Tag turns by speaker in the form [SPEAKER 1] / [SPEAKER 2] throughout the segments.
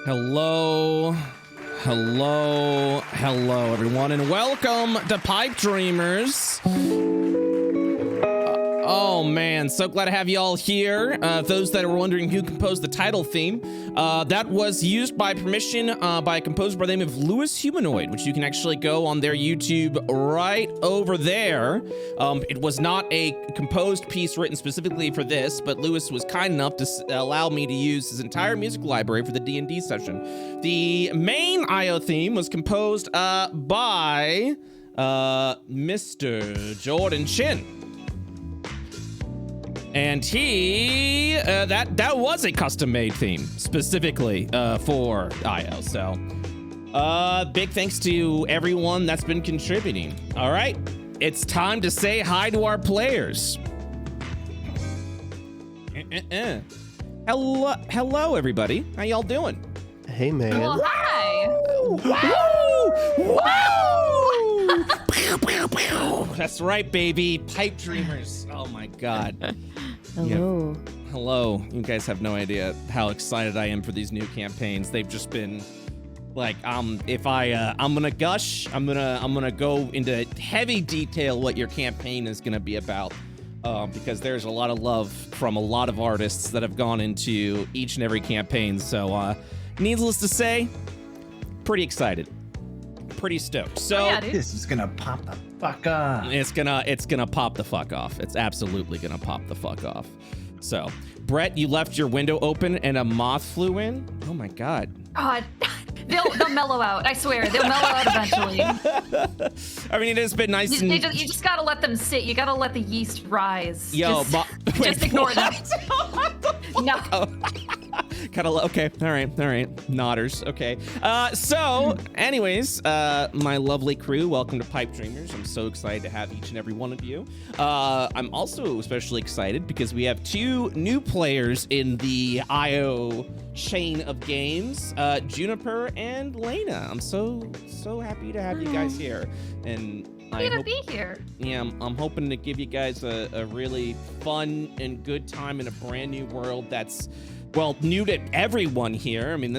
[SPEAKER 1] Hello, everyone, and welcome to Pipe Dreamers. Oh man, so glad to have you all here. Those that are wondering who composed the title theme, that was used by permission by a composer by the name of Lewis Humanoid, which you can actually go on their YouTube right over there. It was not a composed piece written specifically for this, but Lewis was kind enough to allow me to use his entire music library for the D&D session. The main IO theme was composed by Mr. Jordan Chin. And he, that was a custom-made theme, specifically for IO. So, big thanks to everyone that's been contributing. All right, it's time to say hi to our players. Hello, everybody. How y'all doing?
[SPEAKER 2] Hey, man.
[SPEAKER 3] Well, hi.
[SPEAKER 1] Woo! That's right, baby. Pipe Dreamers. Oh my God.
[SPEAKER 3] Hello.
[SPEAKER 1] Yeah. Hello. You guys have no idea how excited I am for these new campaigns. They've just been like, if I'm gonna gush, I'm gonna go into heavy detail what your campaign is gonna be about, because there's a lot of love from a lot of artists that have gone into each and every campaign. So, needless to say, pretty excited. Pretty stoked. So
[SPEAKER 3] yeah, dude.
[SPEAKER 4] This is gonna pop the fuck off.
[SPEAKER 1] It's gonna pop the fuck off. It's absolutely gonna pop the fuck off. So, Brett, you left your window open and a moth flew in? Oh my God.
[SPEAKER 3] God, they'll mellow out. I swear, they'll mellow out eventually.
[SPEAKER 1] I mean, it has been nice.
[SPEAKER 3] You just gotta let them sit. You gotta let the yeast rise.
[SPEAKER 1] Yo,
[SPEAKER 3] just ignore them. No.
[SPEAKER 1] Okay, all right, nodders, okay. So, anyways, my lovely crew, welcome to Pipe Dreamers. I'm so excited to have each and every one of you. I'm also especially excited because we have two new players in the IO chain of games, Juniper and Layna. I'm so happy to have you guys here. And
[SPEAKER 3] Happy to be here.
[SPEAKER 1] Yeah, I'm hoping to give you guys a really fun and good time in a brand new world that's, well, new to everyone here. I mean,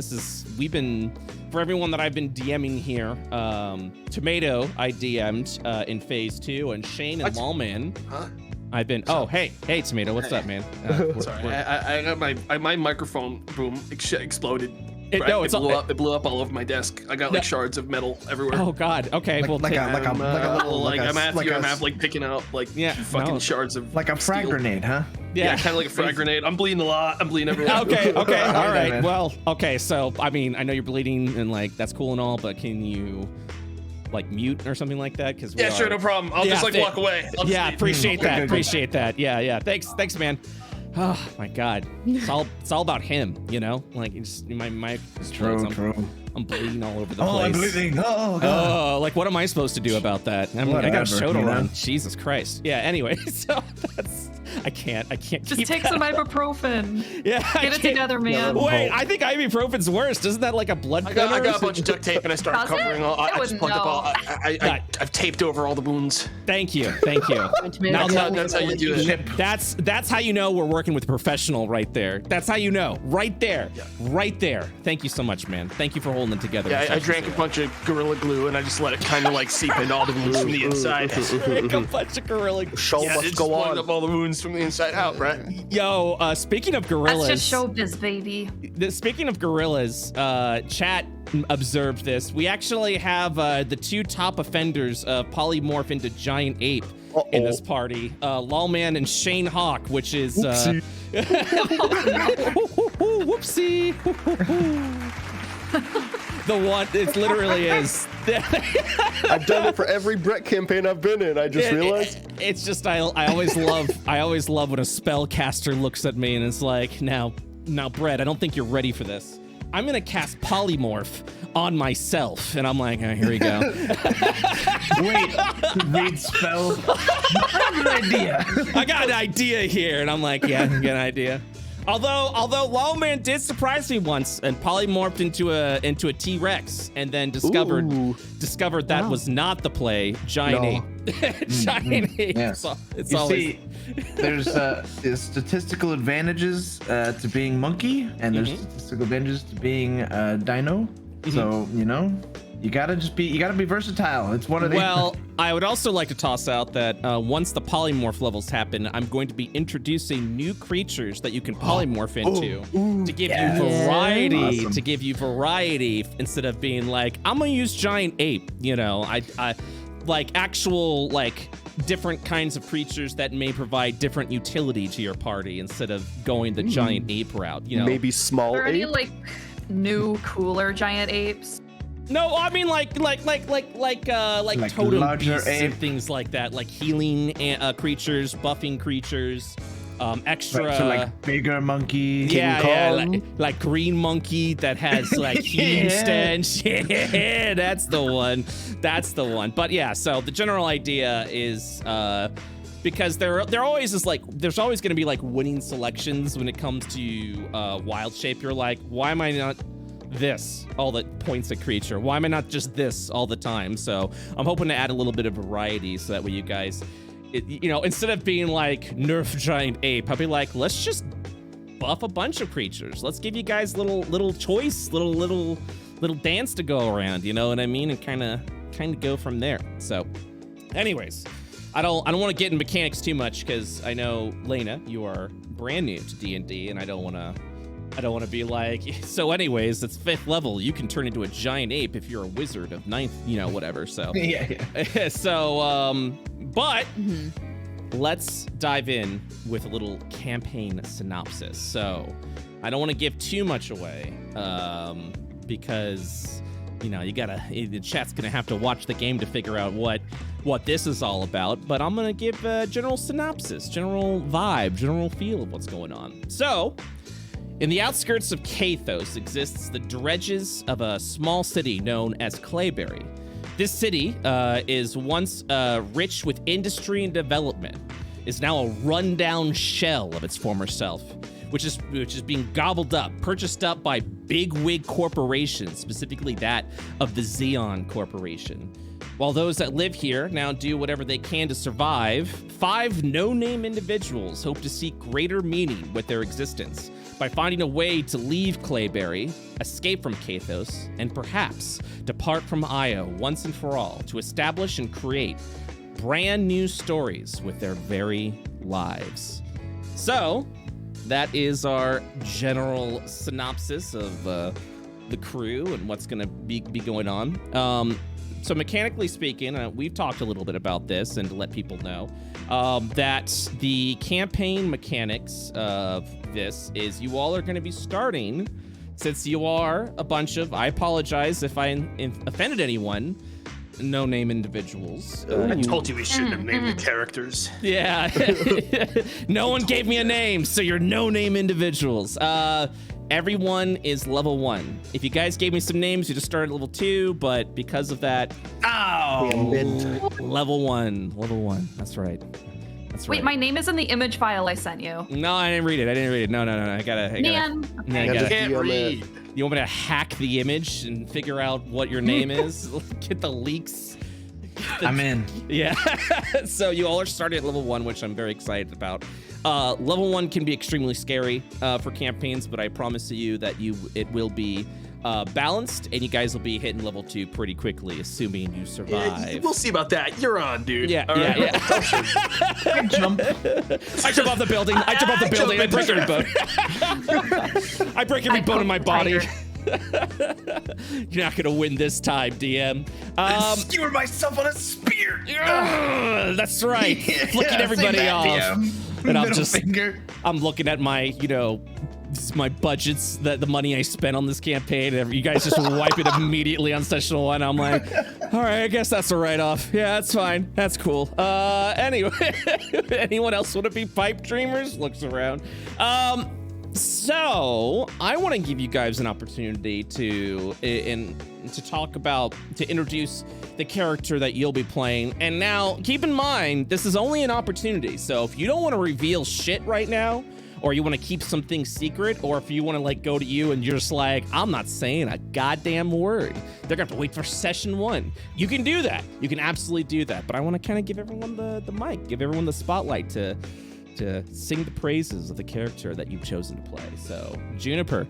[SPEAKER 1] for everyone that I've been DMing here, Tomato, I DM'd in phase 2, and Shayne and Lawman.
[SPEAKER 5] Huh?
[SPEAKER 1] I've been, hey, Tomato, what's up, man?
[SPEAKER 5] Sorry, I got my microphone boom exploded.
[SPEAKER 1] It
[SPEAKER 5] blew up all over my desk. I got like shards of metal everywhere.
[SPEAKER 1] Oh God. Okay.
[SPEAKER 4] I'm
[SPEAKER 5] half like picking out like fucking shards of
[SPEAKER 4] like a frag grenade, huh?
[SPEAKER 5] Yeah, kind of like a frag grenade. I'm bleeding a lot. I'm bleeding everywhere.
[SPEAKER 1] Okay. All right. Well, okay. So, I mean, I know you're bleeding and like that's cool and all, but can you like mute or something like that? Because
[SPEAKER 5] sure, no problem. I'll just like walk away.
[SPEAKER 1] Appreciate that. Yeah. Thanks, man. Oh my God, it's all about him, you know. Like it's my
[SPEAKER 4] True.
[SPEAKER 1] I'm bleeding all over the place.
[SPEAKER 4] Oh, I'm bleeding. Oh God.
[SPEAKER 1] Oh, like what am I supposed to do about that? I mean, I got a show to run.
[SPEAKER 4] Know?
[SPEAKER 1] Jesus Christ. Yeah. Anyway, so I can't.
[SPEAKER 3] Just take some ibuprofen.
[SPEAKER 1] Yeah.
[SPEAKER 3] Get it together, man.
[SPEAKER 1] Wait, I think ibuprofen's worse. Isn't that like a blood?
[SPEAKER 5] I got a bunch of duct tape and I started covering all. I just plugged up all. I've taped over all the wounds.
[SPEAKER 1] Thank you.
[SPEAKER 5] Now that's how you do it.
[SPEAKER 1] That's how you know we're working with a professional right there. That's how you know. Right there. Thank you so much, man. Thank you for holding it together.
[SPEAKER 5] Yeah, I drank a bunch of Gorilla Glue and I just let it kind of like seep into all the wounds from the inside.
[SPEAKER 1] Drank a bunch of Gorilla Glue.
[SPEAKER 2] Show must go on.
[SPEAKER 5] Up all the wounds from the inside out, Brett.
[SPEAKER 1] Yo, speaking of gorillas.
[SPEAKER 3] That's just showbiz, baby.
[SPEAKER 1] Speaking of gorillas, chat observed this. We actually have the two top offenders of polymorph into giant ape in this party. Lawman and ShayneHawke, which is... Whoopsie. The one, it literally is.
[SPEAKER 2] I've done it for every Brett campaign I've been in. I just realized.
[SPEAKER 1] It's just I always love when a spellcaster looks at me and it's like, now Brett, I don't think you're ready for this. I'm gonna cast polymorph on myself, and I'm like, oh, here we go.
[SPEAKER 4] Wait, read spell. I have an idea.
[SPEAKER 1] I got an idea here, and I'm like, yeah, I got an idea. Although Lawman did surprise me once and polymorphed into a T-Rex, and then discovered that was not the play. Giant ape. Giant ape.
[SPEAKER 4] Yes.
[SPEAKER 1] It's
[SPEAKER 4] You
[SPEAKER 1] always.
[SPEAKER 4] see, there's statistical advantages to being monkey, and there's statistical advantages to being dino. So you gotta be versatile. It's one of the.
[SPEAKER 1] Well, I would also like to toss out that once the polymorph levels happen, I'm going to be introducing new creatures that you can polymorph into to give you variety.
[SPEAKER 4] Awesome.
[SPEAKER 1] To give you variety instead of being like, I'm gonna use giant ape. I like actual different kinds of creatures that may provide different utility to your party instead of going the giant ape route.
[SPEAKER 2] Maybe small
[SPEAKER 3] Are there any
[SPEAKER 2] ape.
[SPEAKER 3] new cooler giant apes?
[SPEAKER 1] No, I mean like totem
[SPEAKER 4] larger
[SPEAKER 1] beasts
[SPEAKER 4] ape.
[SPEAKER 1] and things like that, like healing creatures, buffing creatures, extra.
[SPEAKER 4] So like bigger monkey.
[SPEAKER 1] Like green monkey that has healing stench. Yeah, that's the one. But yeah, so the general idea is because there always is there's always going to be winning selections when it comes to wild shape. You're like, why am I not this all that points at creature? Why am I not just this all the time? So I'm hoping to add a little bit of variety so that way you guys, instead of being nerf giant ape, I'll be like, let's just buff a bunch of creatures. Let's give you guys little choice, little dance to go around. You know what I mean? And kind of go from there. So, anyways, I don't want to get in mechanics too much because I know Layna, you are brand new to D&D, and I don't want to be like, so anyways, it's 5th level. You can turn into a giant ape if you're a wizard of 9th, whatever. So,
[SPEAKER 4] Yeah.
[SPEAKER 1] so, but let's dive in with a little campaign synopsis. So I don't want to give too much away because, the chat's going to have to watch the game to figure out what this is all about. But I'm going to give a general synopsis, general vibe, general feel of what's going on. So, in the outskirts of Kathos exists the dredges of a small city known as Clayberry. This city is once rich with industry and development, is now a rundown shell of its former self, which is being gobbled up, purchased up by bigwig corporations, specifically that of the Xeon Corporation. While those that live here now do whatever they can to survive, 5 no-name individuals hope to seek greater meaning with their existence by finding a way to leave Clayberry, escape from Kathos, and perhaps depart from Io once and for all to establish and create brand new stories with their very lives. So, that is our general synopsis of the crew and what's going to be going on. So mechanically speaking, we've talked a little bit about this and to let people know that the campaign mechanics of this is you all are going to be starting, since you are a bunch of, I apologize if I offended anyone, no-name individuals.
[SPEAKER 5] I told you we shouldn't have named the characters.
[SPEAKER 1] Yeah. No one gave me a name, so you're no-name individuals. Everyone is level 1. If you guys gave me some names, you just started at level 2, but because of that, level 1. That's right.
[SPEAKER 3] Wait, my name is in the image file I sent you.
[SPEAKER 1] No, I didn't read it. No. I gotta.
[SPEAKER 3] Man.
[SPEAKER 5] I can't read.
[SPEAKER 1] You want me to hack the image and figure out what your name is? Get the leaks.
[SPEAKER 4] I'm in.
[SPEAKER 1] Yeah. So you all are starting at level 1, which I'm very excited about. Level 1 can be extremely scary for campaigns, but I promise you that it will be balanced, and you guys will be hitting level 2 pretty quickly, assuming you survive.
[SPEAKER 5] Yeah, we'll see about that. You're on, dude.
[SPEAKER 1] Yeah.
[SPEAKER 4] I jump.
[SPEAKER 1] I jump off the building. I break every bone. I break every bone in my body. You're not gonna win this time, DM.
[SPEAKER 4] Skewer myself on a spear.
[SPEAKER 1] That's right. Flicking everybody off.
[SPEAKER 4] DM.
[SPEAKER 1] And I'm looking at my, my budgets, the money I spent on this campaign, and you guys just wipe it immediately on session 1. I'm like, all right, I guess that's a write-off. Yeah, that's fine. That's cool. Anyway, anyone else want to be pipe dreamers? Looks around. So I want to give you guys an opportunity to introduce the character that you'll be playing. And now, keep in mind, this is only an opportunity. So if you don't want to reveal shit right now, or you want to keep some things secret, or if you want to like go to you and you're just like, I'm not saying a goddamn word, they're gonna have to wait for session 1. You can do that. You can absolutely do that. But I want to kind of give everyone the mic, give everyone the spotlight to sing the praises of the character that you've chosen to play. So, Juniper,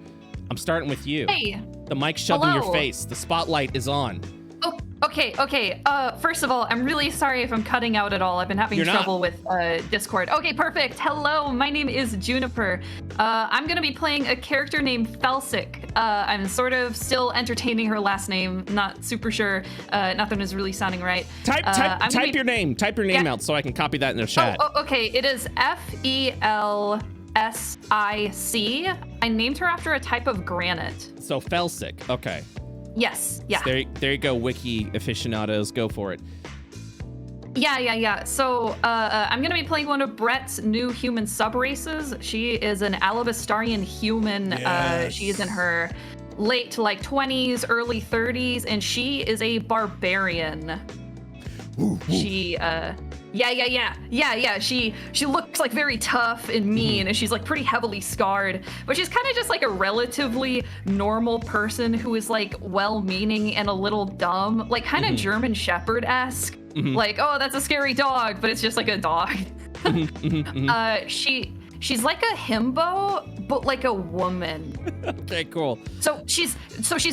[SPEAKER 1] I'm starting with you.
[SPEAKER 3] Hey.
[SPEAKER 1] The mic's shoved in your
[SPEAKER 3] Hello.
[SPEAKER 1] face. The spotlight is on.
[SPEAKER 3] Oh, okay. First of all, I'm really sorry if I'm cutting out at all. I've been having
[SPEAKER 1] You're not.
[SPEAKER 3] trouble with Discord. Okay, perfect. Hello, my name is Juniper. I'm gonna be playing a character named Felsic. I'm sort of still entertaining her last name. Not super sure. Nothing is really sounding right.
[SPEAKER 1] Type your name. Type your name out so I can copy that in the chat.
[SPEAKER 3] Oh, okay. It is Felsic. I named her after a type of granite.
[SPEAKER 1] So Felsic. Okay.
[SPEAKER 3] Yes. Yeah.
[SPEAKER 1] So there you go, wiki aficionados. Go for it.
[SPEAKER 3] Yeah. So I'm gonna be playing one of Brett's new human subraces. She is an Alabastarian human.
[SPEAKER 1] Yes.
[SPEAKER 3] She is in her late to like 20s, early 30s, and she is a barbarian. She She looks like very tough and mean, and she's like pretty heavily scarred, but she's kind of just like a relatively normal person who is like well-meaning and a little dumb, like kind of German Shepherd-esque. Like, oh, that's a scary dog, but it's just like a dog. She's like a himbo, but like a woman.
[SPEAKER 1] Okay, cool.
[SPEAKER 3] So she's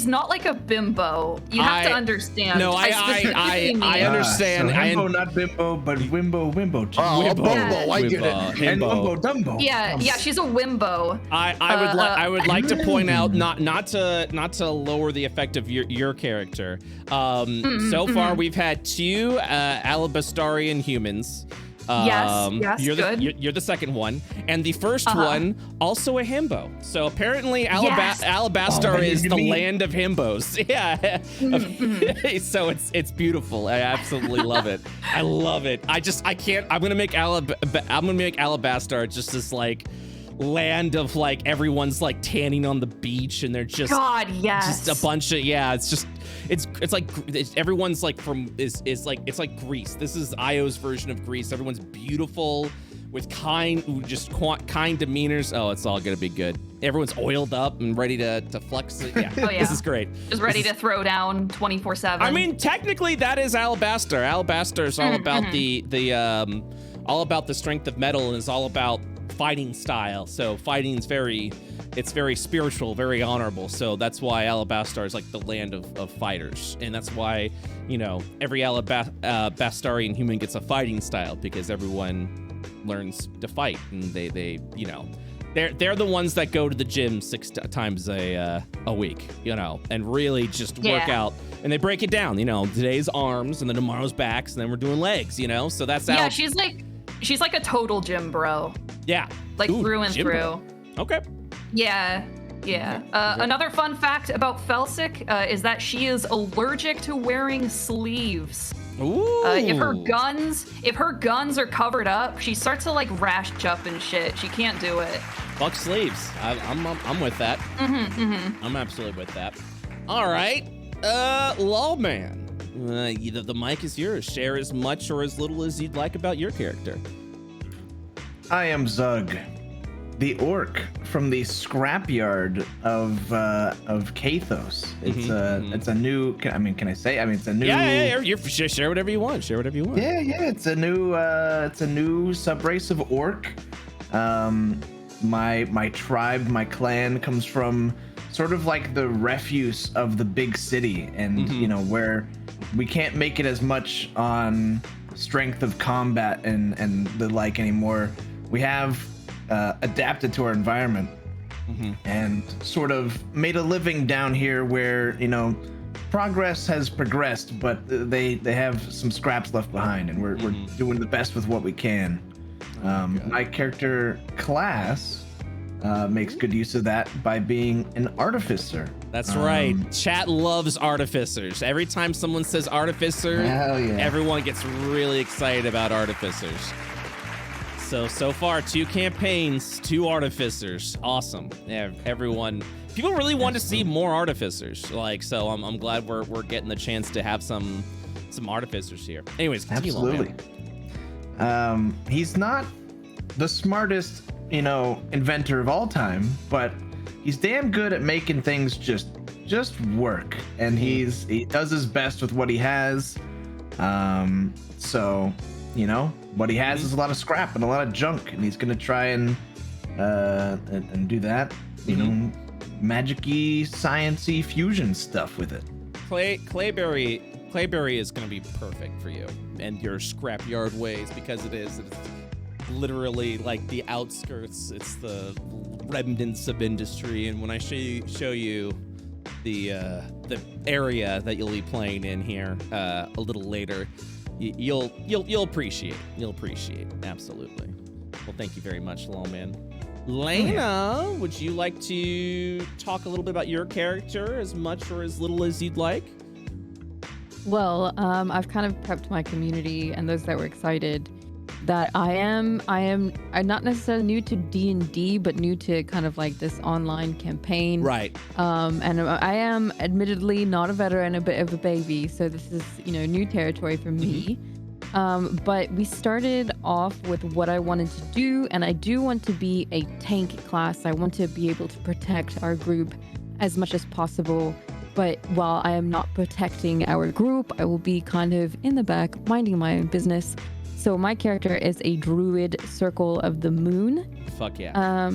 [SPEAKER 3] not like a bimbo. You have to understand.
[SPEAKER 1] No, I understand.
[SPEAKER 4] So himbo, not bimbo, but wimbo.
[SPEAKER 2] Oh, Bumbo, I get it.
[SPEAKER 4] And Wumbo Dumbo.
[SPEAKER 3] Yeah, she's a wimbo.
[SPEAKER 1] I would like to point out, not to lower the effect of your character. So far we've had 2 Alabastarian humans.
[SPEAKER 3] Yes,
[SPEAKER 1] you're the second one, and the first one also a himbo. So apparently Alabastar is the land of himbos. Yeah. So it's beautiful. I absolutely love it. I love it. I can't. I'm gonna make Alabastar just this like land of like everyone's like tanning on the beach, and they're just just a bunch of it's like everyone's like it's like Greece. This is Io's version of Greece. Everyone's beautiful with kind demeanors. Oh, it's all gonna be good. Everyone's oiled up and ready to flex. Yeah.
[SPEAKER 3] Oh, yeah.
[SPEAKER 1] This is great.
[SPEAKER 3] Just ready to throw down 24/7.
[SPEAKER 1] I mean, technically that is Alabastar. Alabastar is all about all about the strength of metal, and is all about fighting style. So fighting is very spiritual, very honorable. So that's why Alabastar is like the land of fighters, and that's why every Alabastarian human gets a fighting style, because everyone learns to fight, and they're the ones that go to the gym 6 times a week, and really just work out, and they break it down. Today's arms, and then tomorrow's backs, and then we're doing legs. So that's
[SPEAKER 3] she's like a total gym bro.
[SPEAKER 1] Yeah.
[SPEAKER 3] Like through and through.
[SPEAKER 1] Bro. Okay.
[SPEAKER 3] Yeah. Another fun fact about Felsic is that she is allergic to wearing sleeves.
[SPEAKER 1] Ooh.
[SPEAKER 3] If her guns are covered up, she starts to like rash up and shit. She can't do it.
[SPEAKER 1] Fuck sleeves. I'm with that. I'm absolutely with that. All right. Lawman. The mic is yours. Share as much or as little as you'd like about your character.
[SPEAKER 4] I am Zug, the orc from the scrapyard of Kathos. It's a new. Can I say? It's a new.
[SPEAKER 1] Yeah. You share whatever you want. Share whatever you want.
[SPEAKER 4] Yeah. It's a new subrace of orc. My tribe, my clan comes from sort of like the refuse of the big city, and where we can't make it as much on strength of combat and the like anymore. We have adapted to our environment and sort of made a living down here where, progress has progressed, but they have some scraps left behind, and we're doing the best with what we can. My character class makes good use of that by being an artificer.
[SPEAKER 1] That's right. Chat loves artificers. Every time someone says artificer, everyone gets really excited about artificers. So far, 2 campaigns, 2 artificers. Awesome. Yeah, people really want to see more artificers. So I'm glad we're getting the chance to have some artificers here. Anyways, continue.
[SPEAKER 4] Absolutely. He's not the smartest inventor of all time, but he's damn good at making things just work, and he does his best with what he has. So what he has is a lot of scrap and a lot of junk, and he's gonna try and do that, magic-y, science-y fusion stuff with it.
[SPEAKER 1] Clayberry is going to be perfect for you and your scrapyard ways, because it's literally like the outskirts. It's the remnants of industry, and when I show you the area that you'll be playing in here a little later, you'll appreciate. You'll appreciate, absolutely. Well, thank you very much, Lawman. Layna, would you like to talk a little bit about your character, as much or as little as you'd like?
[SPEAKER 6] Well, I've kind of prepped my community and those that were excited that I'm not necessarily new to D&D, but new to kind of like this online campaign.
[SPEAKER 1] Right.
[SPEAKER 6] And I am admittedly not a veteran, a bit of a baby, so this is, new territory for me. But we started off with what I wanted to do, and I do want to be a tank class. I want to be able to protect our group as much as possible. But while I am not protecting our group, I will be kind of in the back, minding my own business. So my character is a druid, Circle of the Moon.
[SPEAKER 1] Fuck yeah.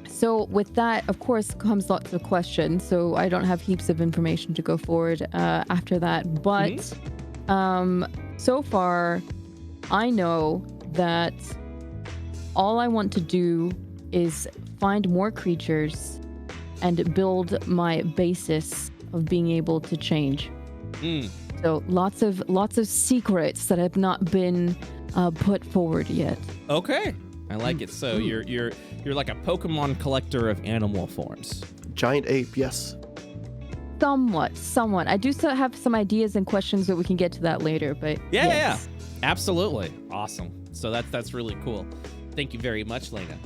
[SPEAKER 6] So with that, of course, comes lots of questions. So I don't have heaps of information to go forward after that. But so far, I know that all I want to do is find more creatures and build my basis of being able to change. So lots of secrets that have not been put forward yet.
[SPEAKER 1] Okay, I like it. So you're like a Pokemon collector of animal forms.
[SPEAKER 2] Giant ape, yes.
[SPEAKER 6] Somewhat. I do still have some ideas and questions, but we can get to that later. But
[SPEAKER 1] yeah, absolutely, awesome. So that's really cool. Thank you very much, Layna.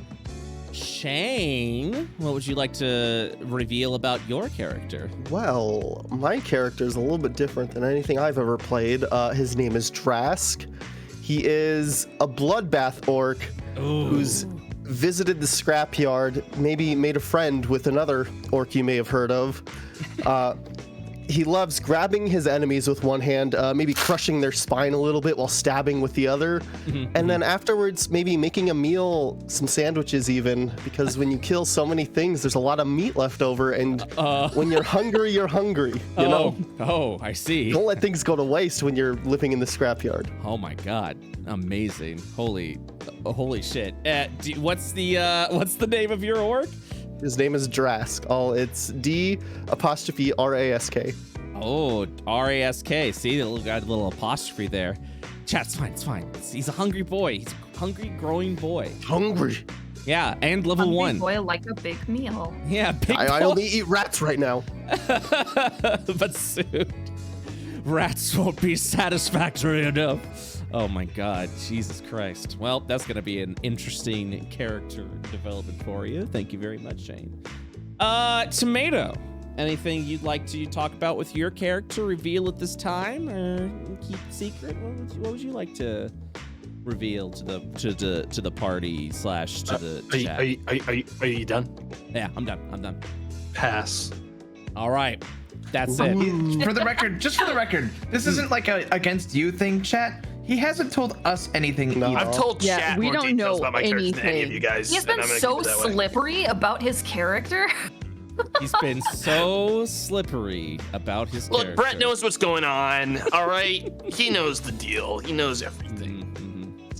[SPEAKER 1] Shayne, what would you like to reveal about your character?
[SPEAKER 2] Well, my character is a little bit different than anything I've ever played. His name is Drask. He is a bloodbath orc who's visited the scrapyard, maybe made a friend with another orc you may have heard of. He loves grabbing his enemies with one hand, maybe crushing their spine a little bit while stabbing with the other. And then afterwards, maybe making a meal, some sandwiches even, because when you kill so many things, there's a lot of meat left over. And when you're hungry, you know?
[SPEAKER 1] Oh, I see.
[SPEAKER 2] Don't let things go to waste when you're living in the scrapyard.
[SPEAKER 1] Oh my God. Amazing. Holy shit. What's the name of your orc?
[SPEAKER 2] His name is Drask. It's D''RASK.
[SPEAKER 1] Oh, R-A-S-K. See, got a little apostrophe there. Chat, it's fine. He's a hungry boy. He's a hungry, growing boy.
[SPEAKER 2] Hungry.
[SPEAKER 1] Yeah, and level
[SPEAKER 3] hungry
[SPEAKER 1] 1.
[SPEAKER 3] Boy like a big meal.
[SPEAKER 1] Yeah, big boy.
[SPEAKER 2] I only eat rats right now.
[SPEAKER 1] But soon, rats won't be satisfactory enough. Oh my God, Jesus Christ. Well, that's going to be an interesting character development for you. Thank you very much, Shayne. Tomato, anything you'd like to talk about with your character, reveal at this time, or keep secret? What would you like to reveal to the party / to the chat?
[SPEAKER 5] Are you done?
[SPEAKER 1] Yeah, I'm done.
[SPEAKER 5] Pass.
[SPEAKER 1] All right. That's it.
[SPEAKER 4] For the record, this isn't like a against you thing, chat. He hasn't told us anything either.
[SPEAKER 5] I've told chat
[SPEAKER 6] we
[SPEAKER 5] more
[SPEAKER 6] don't
[SPEAKER 5] details
[SPEAKER 6] know
[SPEAKER 5] about my character than any of
[SPEAKER 6] anything.
[SPEAKER 5] you guys.
[SPEAKER 3] He's
[SPEAKER 5] and
[SPEAKER 3] been
[SPEAKER 5] I'm gonna
[SPEAKER 3] so
[SPEAKER 5] keep it that way.
[SPEAKER 3] slippery about his character.
[SPEAKER 1] He's been so slippery about his character.
[SPEAKER 5] Look, Brett knows what's going on. All right, he knows the deal. He knows everything.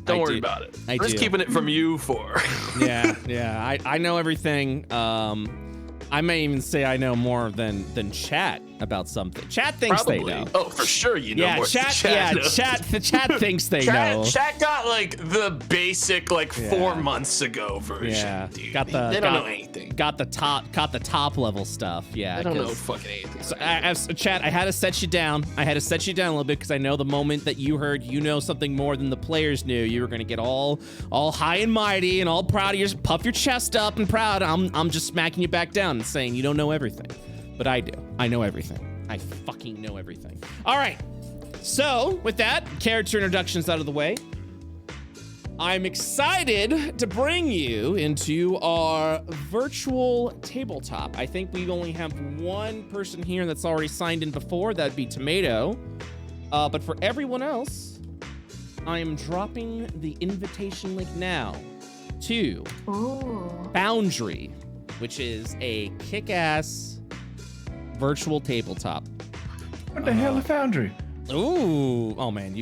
[SPEAKER 5] Don't worry about it. I'm just keeping it from you for.
[SPEAKER 1] Yeah. I know everything. I may even say I know more than chat about something. Chat thinks they know.
[SPEAKER 5] Oh, for sure you know more than chat knows.
[SPEAKER 1] The chat thinks they know.
[SPEAKER 5] Chat got like the basic 4 months ago version.
[SPEAKER 1] Yeah,
[SPEAKER 5] dude.
[SPEAKER 1] they
[SPEAKER 5] don't know anything.
[SPEAKER 1] Got the top level stuff. Yeah,
[SPEAKER 5] I don't know fucking anything.
[SPEAKER 1] So, as chat, I had to set you down. a little bit because I know the moment that you heard something more than the players knew, you were gonna get all high and mighty and all proud of yourself, puff your chest up and proud. I'm just smacking you back down and saying you don't know everything, but I do. I know everything. I fucking know everything. All right. So with that, character introductions out of the way. I'm excited to bring you into our virtual tabletop. I think we only have one person here that's already signed in before. That'd be Tomato. But for everyone else, I am dropping the invitation link now to Foundry, which is a kick-ass virtual tabletop.
[SPEAKER 4] What the hell is Foundry?
[SPEAKER 1] Ooh, oh man,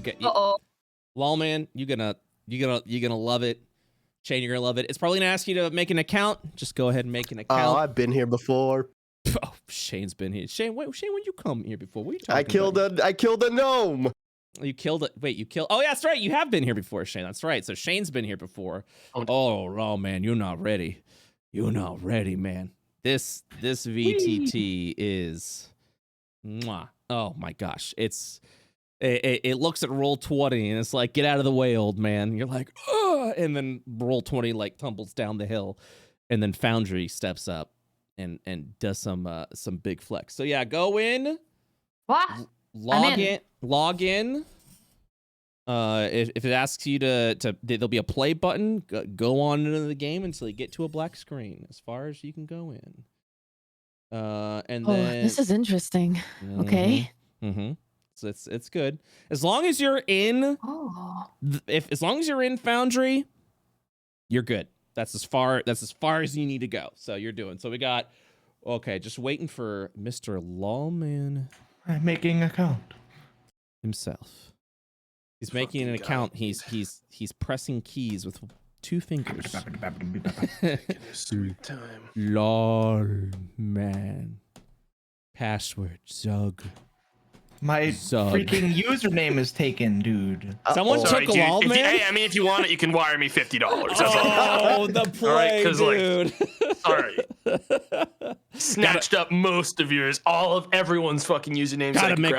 [SPEAKER 1] Lawman, you're gonna love it. Shayne, you're gonna love it. It's probably gonna ask you to make an account. Just go ahead and make an account.
[SPEAKER 2] Oh, I've been here before.
[SPEAKER 1] Oh, Shayne's been here. Shayne, when you come here before? What are you talking about?
[SPEAKER 2] I killed a gnome.
[SPEAKER 1] You killed it. Wait, you killed? Oh, yeah, that's right. You have been here before, Shayne. That's right. So Shayne's been here before. Oh man, you're not ready. You're not ready, man. This VTT is, mwah. Oh my gosh, it looks at Roll20 and it's like, get out of the way, old man. You're like, oh, and then Roll20 like tumbles down the hill, and then Foundry steps up and does some big flex. So yeah, go in.
[SPEAKER 3] What?
[SPEAKER 1] Log in. If it asks you to there'll be a play button. Go on into the game until you get to a black screen, as far as you can go in. And then
[SPEAKER 6] this is interesting. Okay.
[SPEAKER 1] So it's good as long as you're in. As long as you're in Foundry, you're good. That's as far as you need to go. So you're doing. So we got. Okay, just waiting for Mr. Lawman.
[SPEAKER 4] I'm making an account
[SPEAKER 1] Himself. He's making an account. He's pressing keys with 2 fingers.
[SPEAKER 5] Sweet time.
[SPEAKER 1] Lawman. Password Zug.
[SPEAKER 4] My freaking username is taken, dude.
[SPEAKER 1] Someone took Lawman?
[SPEAKER 5] If you want it, you can wire me $50.
[SPEAKER 1] Oh, the play, dude.
[SPEAKER 5] Sorry. Snatched up most of yours. All of everyone's fucking usernames.
[SPEAKER 1] Gotta make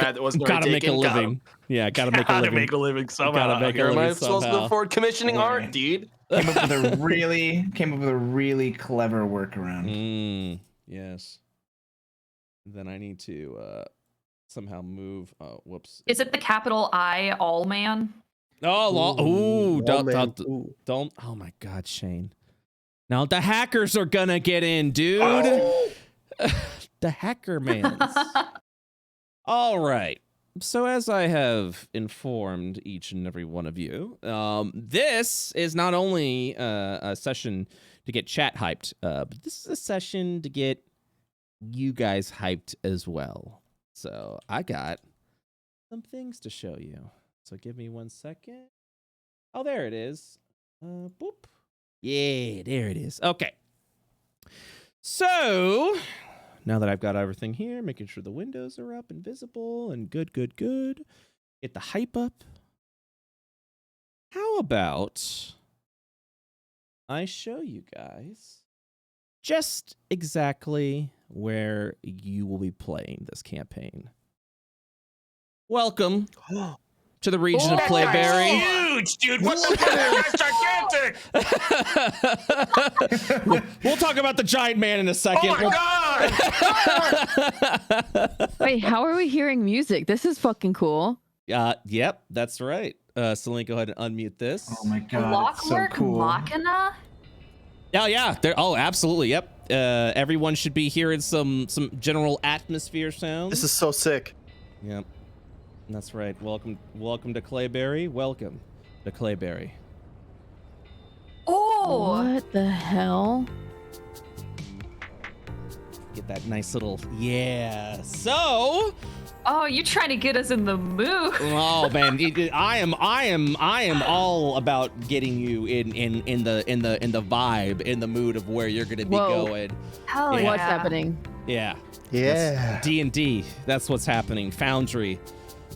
[SPEAKER 1] a living. Yeah, gotta make a living.
[SPEAKER 5] Gotta make a living somehow.
[SPEAKER 1] Gotta make a living
[SPEAKER 5] Am I supposed to afford commissioning art, dude?
[SPEAKER 4] Came up with a really clever workaround.
[SPEAKER 1] Yes. Then I need to somehow move. Oh, whoops.
[SPEAKER 3] Is it the capital I, all man?
[SPEAKER 1] Oh, don't. Oh my God, Shayne. Now the hackers are gonna get in, dude. The hacker mans. All right. So as I have informed each and every one of you, this is not only a session to get chat hyped, but this is a session to get you guys hyped as well. So I got some things to show you. So give me 1 second. Oh, there it is. Boop. Yeah, there it is. Okay. So now that I've got everything here, making sure the windows are up and visible and good. Get the hype up. How about I show you guys just exactly where you will be playing this campaign. Welcome to the region of Clayberry.
[SPEAKER 5] Huge, dude. What the fuck? That's gigantic.
[SPEAKER 1] We'll talk about the giant man in a second.
[SPEAKER 5] Oh my
[SPEAKER 6] God! Wait, how are we hearing music? This is fucking cool.
[SPEAKER 1] Yep, that's right. Celine, go ahead and unmute this.
[SPEAKER 4] Oh my God,
[SPEAKER 3] Clockwork
[SPEAKER 4] it's so cool.
[SPEAKER 3] Machina?
[SPEAKER 1] Oh yeah, absolutely, yep. Everyone should be hearing some general atmosphere sounds.
[SPEAKER 2] This is so sick.
[SPEAKER 1] Yep, that's right. Welcome to Clayberry. Welcome to Clayberry.
[SPEAKER 3] Oh,
[SPEAKER 6] what the hell?
[SPEAKER 1] Get that nice little So.
[SPEAKER 3] Oh, you trying to get us in the mood?
[SPEAKER 1] Oh man, I am all about getting you in the vibe, in the mood of where you're gonna be going.
[SPEAKER 3] Hell yeah.
[SPEAKER 6] What's happening?
[SPEAKER 1] Yeah.
[SPEAKER 2] Yeah.
[SPEAKER 1] D&D. That's what's happening. Foundry.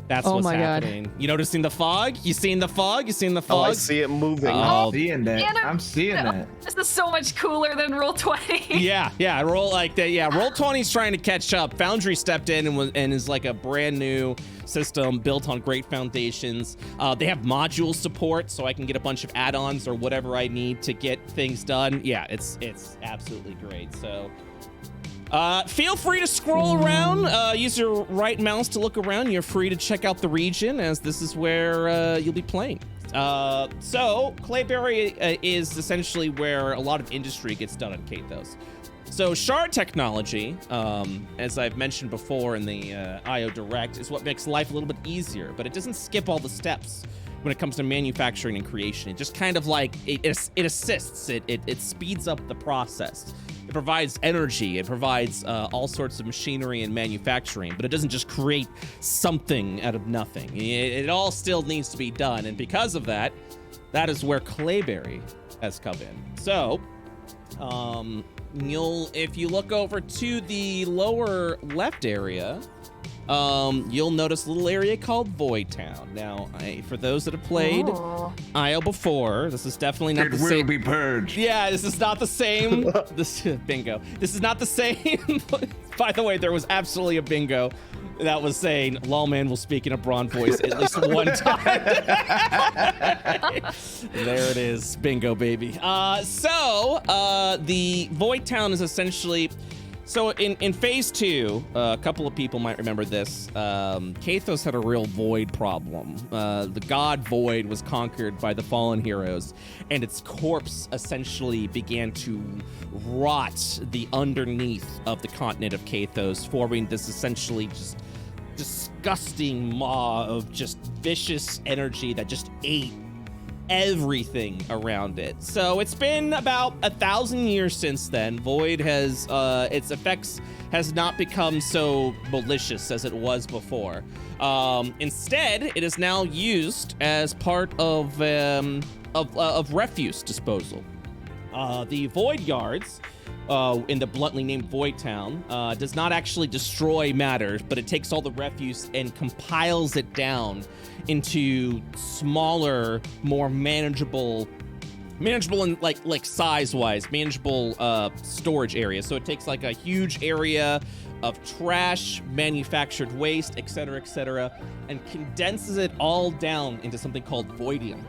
[SPEAKER 1] That's
[SPEAKER 6] oh
[SPEAKER 1] what's
[SPEAKER 6] my
[SPEAKER 1] happening. God. You noticing the fog? You seen the fog?
[SPEAKER 2] Oh, I see it moving.
[SPEAKER 4] I'm seeing that. I'm seeing that.
[SPEAKER 3] This is so much cooler than Roll20.
[SPEAKER 1] Yeah. Roll like that. Yeah, Roll20's trying to catch up. Foundry stepped in and is like a brand new system built on great foundations. They have module support, so I can get a bunch of add-ons or whatever I need to get things done. Yeah, it's absolutely great. So. Feel free to scroll around, use your right mouse to look around. You're free to check out the region, as this is where you'll be playing. So Clayberry is essentially where a lot of industry gets done on Kathos. So shard technology, as I've mentioned before in the IO Direct, is what makes life a little bit easier, but it doesn't skip all the steps when it comes to manufacturing and creation. It just kind of like, it assists, it speeds up the process. It provides energy, it provides all sorts of machinery and manufacturing, but it doesn't just create something out of nothing. It all still needs to be done, and because of that, that is where Clayberry has come in. So, if you look over to the lower left area, you'll notice a little area called Voidtown. Now, for those that have played IO before, this is definitely not the same. It will
[SPEAKER 4] be purged.
[SPEAKER 1] Yeah, this is not the same. Bingo. This is not the same. By the way, there was absolutely a bingo that was saying Lawman will speak in a Braun voice at least one time. There it is. Bingo, baby. So the Voidtown is essentially... So in phase 2, a couple of people might remember this. Kathos had a real void problem. The god Void was conquered by the fallen heroes, and its corpse essentially began to rot the underneath of the continent of Kathos, forming this essentially just disgusting maw of just vicious energy that just ate everything around it. So it's been about 1,000 years since then. Void has its effects has not become so malicious as it was before. Instead, it is now used as part of refuse disposal. The Void Yards in the bluntly named Voidtown does not actually destroy matter, but it takes all the refuse and compiles it down into smaller, more manageable in like size-wise, manageable storage areas. So it takes like a huge area of trash, manufactured waste, etc., and condenses it all down into something called Voidium.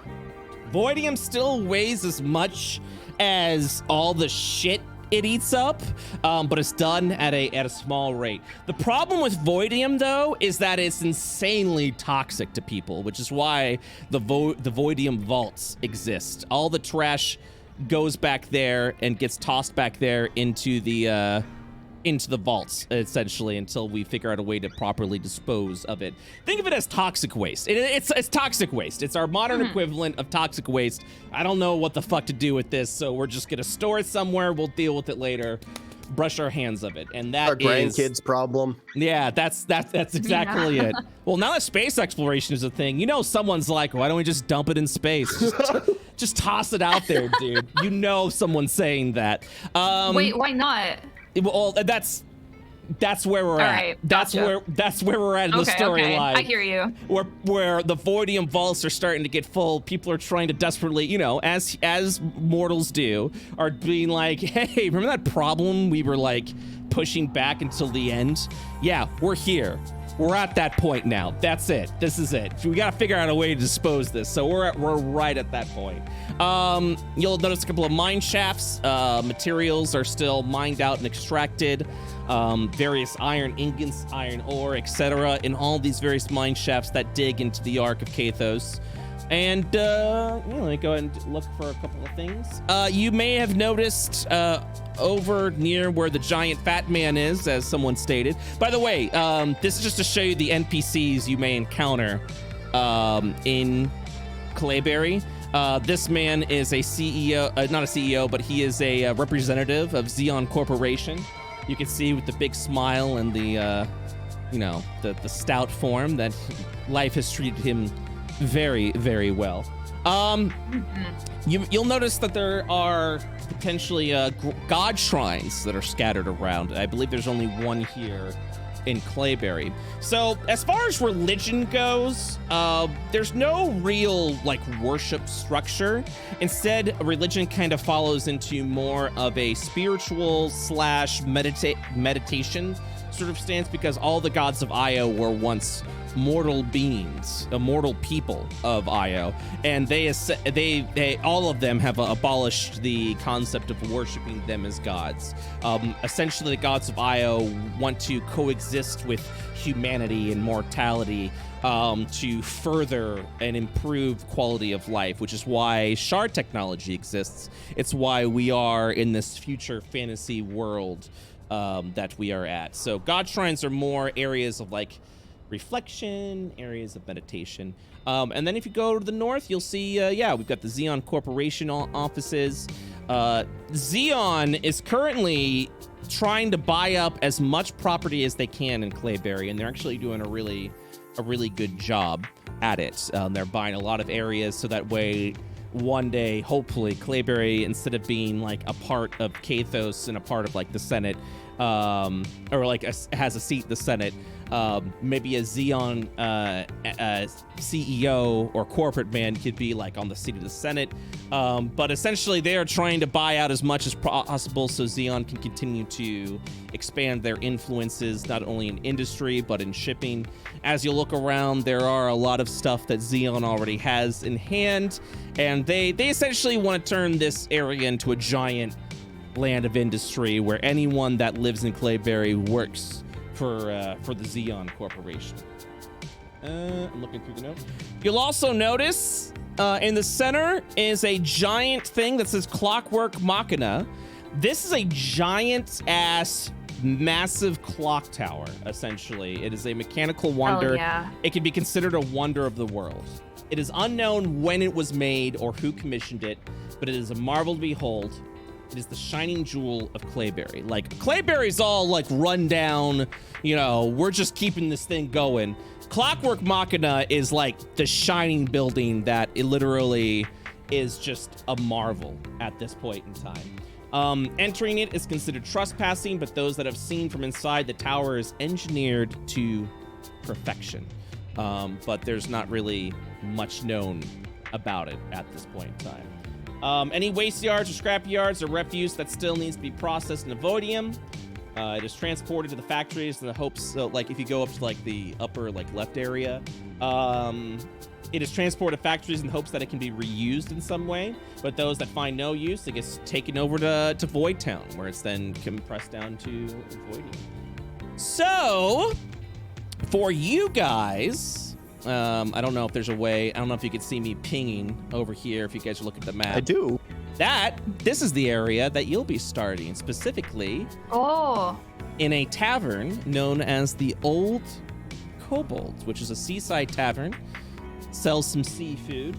[SPEAKER 1] Voidium still weighs as much as all the shit it eats up, but it's done at a small rate. The problem with Voidium, though, is that it's insanely toxic to people, which is why the Voidium vaults exist. All the trash goes back there and gets tossed back there into the vaults, essentially, until we figure out a way to properly dispose of it. Think of it as toxic waste. It's toxic waste. It's our modern equivalent of toxic waste. I don't know what the fuck to do with this, so we're just gonna store it somewhere. We'll deal with it later. Brush our hands of it, and that
[SPEAKER 2] our grandkids' problem.
[SPEAKER 1] Yeah, that's exactly it. Well, now that space exploration is a thing, you know, someone's like, why don't we just dump it in space? Just toss it out there, dude. You know, someone's saying that.
[SPEAKER 3] Wait, why not?
[SPEAKER 1] Well, that's where we're at.
[SPEAKER 3] Right, gotcha.
[SPEAKER 1] That's where we're at in the storyline.
[SPEAKER 3] I hear you.
[SPEAKER 1] Where the Voidium vaults are starting to get full. People are trying to desperately, you know, as mortals do, are being like, hey, remember that problem we were like pushing back until the end? Yeah, we're here. We're at that point now. That's it. This is it. We gotta figure out a way to dispose this. So we're right at that point. You'll notice a couple of mine shafts. Materials are still mined out and extracted. Various iron ingots, iron ore, etc. in all these various mine shafts that dig into the Ark of Kathos. And let me go ahead and look for a couple of things. You may have noticed over near where the giant fat man is, as someone stated. By the way, this is just to show you the NPCs you may encounter in Clayberry. This man is a CEO, not a CEO, but he is a representative of Xeon Corporation. You can see with the big smile and the, the stout form that life has treated him very, very well. You'll notice that there are potentially god shrines that are scattered around. I believe there's only one here in Clayberry. So as far as religion goes, there's no real like worship structure. Instead, religion kind of follows into more of a spiritual / meditation sort of stance because all the gods of Io were once mortal beings, mortal people of Io, and they all of them have abolished the concept of worshiping them as gods. Essentially, the gods of Io want to coexist with humanity and mortality to further and improve quality of life, which is why shard technology exists. It's why we are in this future fantasy world that we are at. So god shrines are more areas of like reflection, areas of meditation. And then if you go to the north, you'll see, we've got the Xeon Corporation offices. Xeon is currently trying to buy up as much property as they can in Clayberry, and they're actually doing a really good job at it. They're buying a lot of areas so that way one day, hopefully, Clayberry, instead of being like a part of Kathos and a part of like the Senate, or like has a seat in the Senate, maybe a Xeon CEO or corporate man could be like on the seat of the Senate. But essentially, they are trying to buy out as much as possible so Xeon can continue to expand their influences, not only in industry, but in shipping. As you look around, there are a lot of stuff that Xeon already has in hand, and they essentially want to turn this area into a giant land of industry where anyone that lives in Clayberry works for the Xeon Corporation. I'm looking through the note. You'll also notice in the center is a giant thing that says Clockwork Machina. This is a giant ass massive clock tower, essentially. It is a mechanical wonder.
[SPEAKER 3] Oh, yeah.
[SPEAKER 1] It can be considered a wonder of the world. It is unknown when it was made or who commissioned it, but it is a marvel to behold. It is the shining jewel of Clayberry. Like, Clayberry's all like run down, you know, we're just keeping this thing going. Clockwork Machina is like the shining building that it literally is just a marvel at this point in time. Entering it is considered trespassing, but those that have seen from inside, the tower is engineered to perfection. But there's not really much known about it at this point in time. Any waste yards or scrap yards or refuse that still needs to be processed in Levodoom, it is transported to the factories in the hopes, so like if you go up to like the upper like left area, it is transported to factories in the hopes that it can be reused in some way, but those that find no use, it gets taken over to Voidtown, where it's then compressed down to Voidtown. So, for you guys, I don't know if there's a way, I don't know if you can see me pinging over here if you guys look at the map.
[SPEAKER 2] I do.
[SPEAKER 1] This is the area that you'll be starting, specifically in a tavern known as the Old Kobold, which is a seaside tavern. Sells some seafood.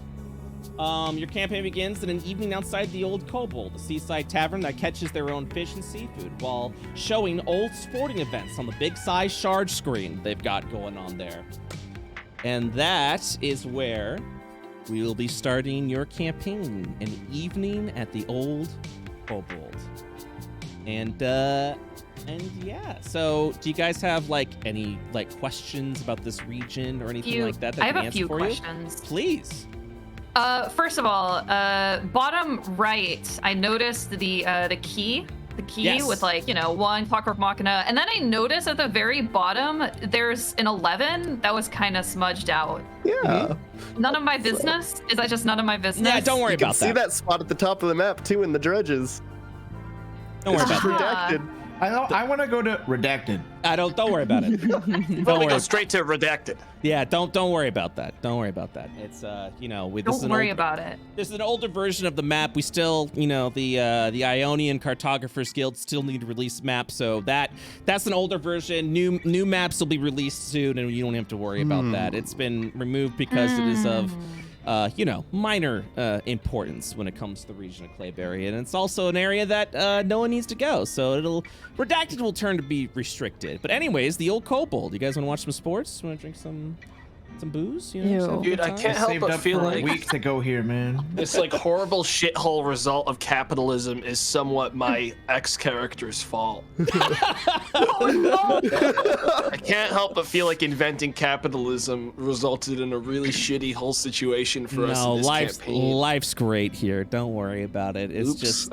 [SPEAKER 1] Your campaign begins in an evening outside the Old Kobold, a seaside tavern that catches their own fish and seafood while showing old sporting events on the big size shard screen they've got going on there. And that is where we will be starting your campaign, an evening at the Old Kobold. And yeah, so do you guys have like any like questions about this region or anything like that?
[SPEAKER 3] I have a few questions.
[SPEAKER 1] Please.
[SPEAKER 3] First of all, bottom right, I noticed the key. Yes. With like, you know, 1 Clockwork Machina, and then I noticed at the very bottom there's an 11 that was kind of smudged out.
[SPEAKER 2] Yeah.
[SPEAKER 3] None of my business? Is that just none of my business?
[SPEAKER 1] Yeah, don't worry about that.
[SPEAKER 2] You can see that spot at the top of the map too in the dredges.
[SPEAKER 1] Don't worry about
[SPEAKER 2] that. Redacted.
[SPEAKER 4] I want to go to redacted.
[SPEAKER 1] Don't worry about it.
[SPEAKER 5] Don't go straight to redacted.
[SPEAKER 1] Yeah, don't worry about that. Don't worry about that. It's you know,
[SPEAKER 3] don't worry about it.
[SPEAKER 1] This is an older version of the map. We still, you know, the Ionian Cartographers Guild still need to release maps, so that's an older version. New maps will be released soon, and you don't have to worry about that. It's been removed because it is of you know, minor importance when it comes to the region of Clayberry, and it's also an area that no one needs to go, so redacted will turn to be restricted. But anyways, the Old Kobold. You guys want to watch some sports? Want to drink some some booze. You
[SPEAKER 6] Ew.
[SPEAKER 1] know, some
[SPEAKER 5] Dude,
[SPEAKER 1] good
[SPEAKER 5] I
[SPEAKER 1] times.
[SPEAKER 5] can't help
[SPEAKER 4] Saved
[SPEAKER 5] but
[SPEAKER 4] up
[SPEAKER 5] feel
[SPEAKER 4] for a
[SPEAKER 5] like
[SPEAKER 4] week to go here, man.
[SPEAKER 5] this like horrible shithole result of capitalism is somewhat my ex character's fault. I can't help but feel like inventing capitalism resulted in a really shitty whole situation for us in this campaign.
[SPEAKER 1] Life's great here. Don't worry about it. It's just,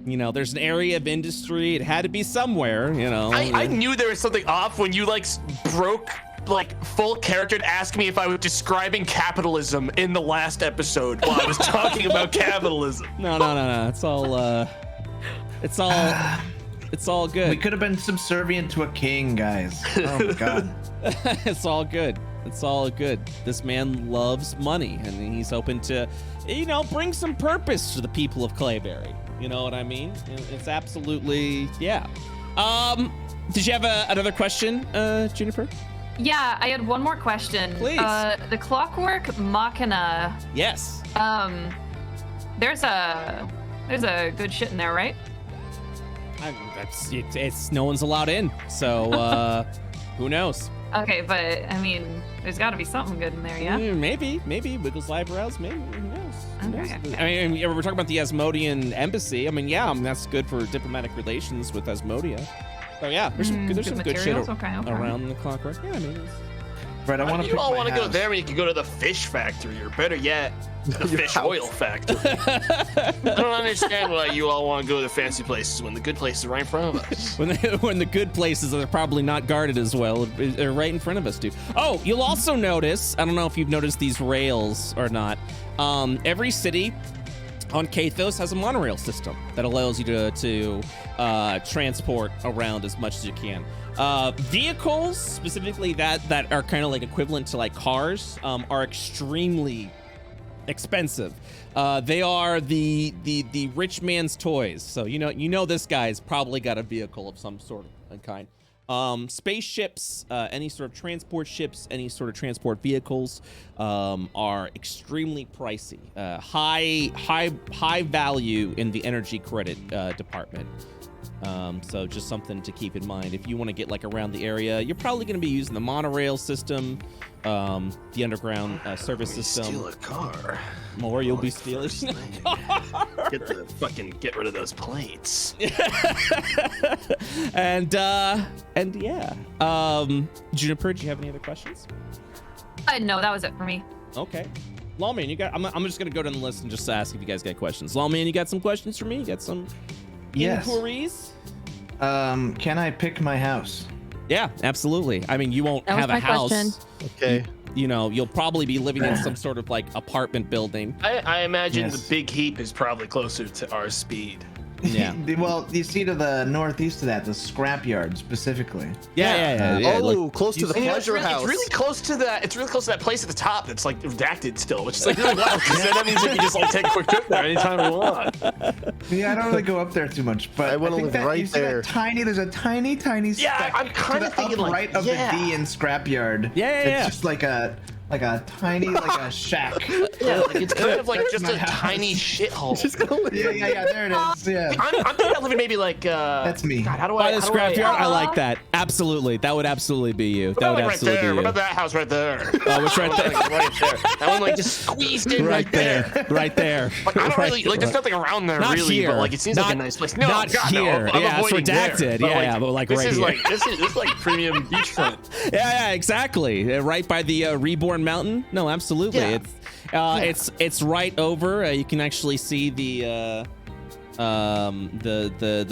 [SPEAKER 1] you know, there's an area of industry. It had to be somewhere, you know.
[SPEAKER 5] I knew there was something off when you like broke like full character to ask me if I was describing capitalism in the last episode while I was talking about capitalism.
[SPEAKER 1] No. It's all good.
[SPEAKER 4] We could have been subservient to a king, guys. Oh my god.
[SPEAKER 1] It's all good. It's all good. This man loves money, and he's hoping to, you know, bring some purpose to the people of Clayberry. You know what I mean? It's absolutely, yeah. Did you have another question, Juniper?
[SPEAKER 3] Yeah, I had one more question.
[SPEAKER 1] Please.
[SPEAKER 3] The Clockwork Machina.
[SPEAKER 1] Yes.
[SPEAKER 3] There's a good shit in there, right?
[SPEAKER 1] It's no one's allowed in, so who knows?
[SPEAKER 3] Okay, but I mean, there's got to be something good in there, yeah?
[SPEAKER 1] Maybe Wiggles eyebrows, maybe, who knows?
[SPEAKER 3] Okay.
[SPEAKER 1] I mean, we're talking about the Asmodean embassy. I mean, yeah, that's good for diplomatic relations with Asmodia. So yeah, there's some good shit
[SPEAKER 3] materials? Okay.
[SPEAKER 1] around the Clockwork. Yeah, I mean,
[SPEAKER 4] Right, I want to.
[SPEAKER 5] You all want to go there when you can go to the fish factory, or better yet, the fish oil factory. I don't understand why you all want to go to the fancy places when the good places are right in front of us.
[SPEAKER 1] when the good places are probably not guarded as well, are right in front of us, dude. Oh, you'll also notice, I don't know if you've noticed these rails or not, every city on Kathos has a monorail system that allows you to transport around as much as you can. Vehicles, specifically that are kind of like equivalent to like cars, are extremely expensive. They are the rich man's toys. So you know this guy's probably got a vehicle of some sort of kind. Spaceships, any sort of transport ships, any sort of transport vehicles are extremely pricey. High value in the energy credit department. So just something to keep in mind. If you want to get like around the area, you're probably going to be using the monorail system, the underground service system.
[SPEAKER 5] Steal a car.
[SPEAKER 1] Or you'll be stealing.
[SPEAKER 5] Get rid of those plates.
[SPEAKER 1] and yeah. Juniper, do you have any other questions?
[SPEAKER 3] No, that was it for me.
[SPEAKER 1] Okay. Lawman, you got. I'm just gonna go down the list and just ask if you guys got questions. Lawman, you got some questions for me? You got some inquiries?
[SPEAKER 4] Can I pick my house?
[SPEAKER 1] Yeah, absolutely. I mean, you won't
[SPEAKER 6] That was
[SPEAKER 1] have a
[SPEAKER 6] my
[SPEAKER 1] house.
[SPEAKER 6] question.
[SPEAKER 2] Okay.
[SPEAKER 1] You know, you'll probably be living in some sort of like apartment building.
[SPEAKER 5] I imagine
[SPEAKER 4] Yes.
[SPEAKER 5] the big heap is probably closer to our speed.
[SPEAKER 1] Yeah.
[SPEAKER 4] Well, you see to the northeast of that, the scrapyard specifically.
[SPEAKER 1] Yeah.
[SPEAKER 2] Oh, close to the pleasure house.
[SPEAKER 5] It's really close to that. It's really close to that place at the top that's like redacted still, which is like really wild because then that means we can just like take a quick trip there anytime we want.
[SPEAKER 4] Yeah, I don't really go up there too much, but
[SPEAKER 2] I wanna
[SPEAKER 4] think
[SPEAKER 2] live
[SPEAKER 4] that
[SPEAKER 2] right
[SPEAKER 4] you see
[SPEAKER 2] there.
[SPEAKER 4] There's a tiny
[SPEAKER 5] Yeah,
[SPEAKER 4] speck
[SPEAKER 5] I'm kinda
[SPEAKER 4] to the
[SPEAKER 5] thinking, like,
[SPEAKER 4] right of
[SPEAKER 5] yeah.
[SPEAKER 4] the D in scrapyard.
[SPEAKER 1] Yeah.
[SPEAKER 4] It's just like a tiny like a shack.
[SPEAKER 5] Yeah, like it's kind of like
[SPEAKER 4] That's
[SPEAKER 5] just
[SPEAKER 4] my
[SPEAKER 5] a
[SPEAKER 4] house.
[SPEAKER 5] tiny shithole.
[SPEAKER 2] Just gonna live.
[SPEAKER 4] Yeah, there it is. Yeah.
[SPEAKER 5] I'm thinking of living maybe like
[SPEAKER 4] That's me.
[SPEAKER 5] God, how do
[SPEAKER 1] By
[SPEAKER 5] I?
[SPEAKER 1] the
[SPEAKER 5] how do I-
[SPEAKER 1] scrapyard, I like that. Absolutely, that would absolutely be you.
[SPEAKER 5] What
[SPEAKER 1] That
[SPEAKER 5] about
[SPEAKER 1] would
[SPEAKER 5] like right
[SPEAKER 1] absolutely
[SPEAKER 5] there?
[SPEAKER 1] be
[SPEAKER 5] What
[SPEAKER 1] you.
[SPEAKER 5] about that house right there?
[SPEAKER 1] What's right there?
[SPEAKER 5] Like, right there. That one like just squeezed in right there.
[SPEAKER 1] Right there.
[SPEAKER 5] Like I don't
[SPEAKER 1] Right
[SPEAKER 5] really like. There's nothing around there
[SPEAKER 1] Not
[SPEAKER 5] really,
[SPEAKER 1] here.
[SPEAKER 5] but like it seems like a nice place. No,
[SPEAKER 1] not
[SPEAKER 5] God,
[SPEAKER 1] here.
[SPEAKER 5] No, I'm
[SPEAKER 1] Yeah, it's
[SPEAKER 5] avoiding
[SPEAKER 1] redacted.
[SPEAKER 5] there. But,
[SPEAKER 1] Yeah, but like
[SPEAKER 5] this
[SPEAKER 1] right
[SPEAKER 5] is
[SPEAKER 1] here.
[SPEAKER 5] like this is like premium beachfront.
[SPEAKER 1] Yeah, exactly. Right by the Reborn Mountain. No, absolutely.
[SPEAKER 5] Yeah.
[SPEAKER 1] It's right over. You can actually see the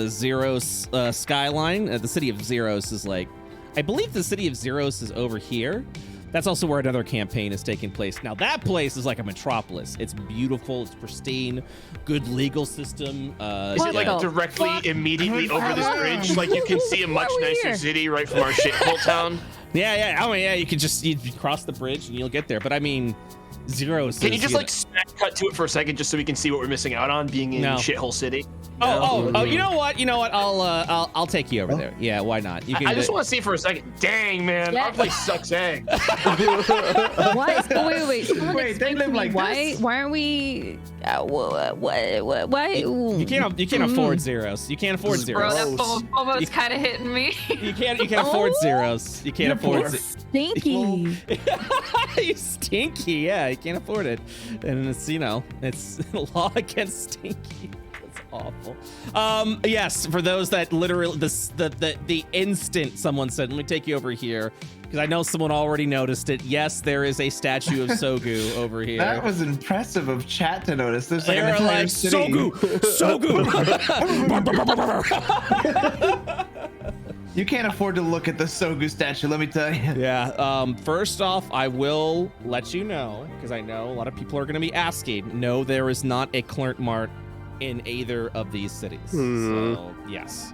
[SPEAKER 1] Zeros skyline. The city of Zeros is like, I believe the city of Zeros is over here. That's also where another campaign is taking place. Now that place is like a metropolis. It's beautiful. It's pristine. Good legal system.
[SPEAKER 5] Is it like
[SPEAKER 6] the
[SPEAKER 5] directly
[SPEAKER 6] fuck?
[SPEAKER 5] immediately over this bridge? Like you can see a much
[SPEAKER 6] Why are we
[SPEAKER 5] nicer
[SPEAKER 6] here?
[SPEAKER 5] city right from our shithole town.
[SPEAKER 1] Yeah. Oh yeah. You cross the bridge and you'll get there. But I mean, Zeros.
[SPEAKER 5] Can you
[SPEAKER 1] is,
[SPEAKER 5] just
[SPEAKER 1] know-
[SPEAKER 5] like smack cut to it for a second just so we can see what we're missing out on being in
[SPEAKER 1] No.
[SPEAKER 5] shithole city?
[SPEAKER 1] Oh, you know what? I'll take you over there. Yeah, why not? You can
[SPEAKER 5] I just want to see for a second. Dang, man,
[SPEAKER 6] Yeah.
[SPEAKER 5] our place sucks egg.
[SPEAKER 6] Why? Oh, wait. Someone
[SPEAKER 4] Wait, they
[SPEAKER 6] explain
[SPEAKER 4] live
[SPEAKER 6] to me
[SPEAKER 4] like
[SPEAKER 6] why?
[SPEAKER 4] this?
[SPEAKER 6] Why aren't we? Why?
[SPEAKER 1] You can't afford zeros. You can't afford
[SPEAKER 3] Bro,
[SPEAKER 1] zeros.
[SPEAKER 3] that
[SPEAKER 2] Gross.
[SPEAKER 3] FOMO's kind of hitting me.
[SPEAKER 1] You can't afford zeros. You can't afford
[SPEAKER 6] Stinky.
[SPEAKER 1] You stinky, yeah, you can't afford it. And it's, it's law against stinky. That's awful. Yes, for those that literally, the instant someone said, let me take you over here, because I know someone already noticed it. Yes, there is a statue of Sogu over here.
[SPEAKER 4] That was impressive of chat to notice. There's like
[SPEAKER 1] They
[SPEAKER 4] an
[SPEAKER 1] were
[SPEAKER 4] entire
[SPEAKER 1] like,
[SPEAKER 4] city.
[SPEAKER 1] Sogu!
[SPEAKER 4] You can't afford to look at the Sogu statue, let me tell you.
[SPEAKER 1] Yeah, first off, I will let you know, because I know a lot of people are going to be asking, no, there is not a Clerk Mart in either of these cities. So, yes.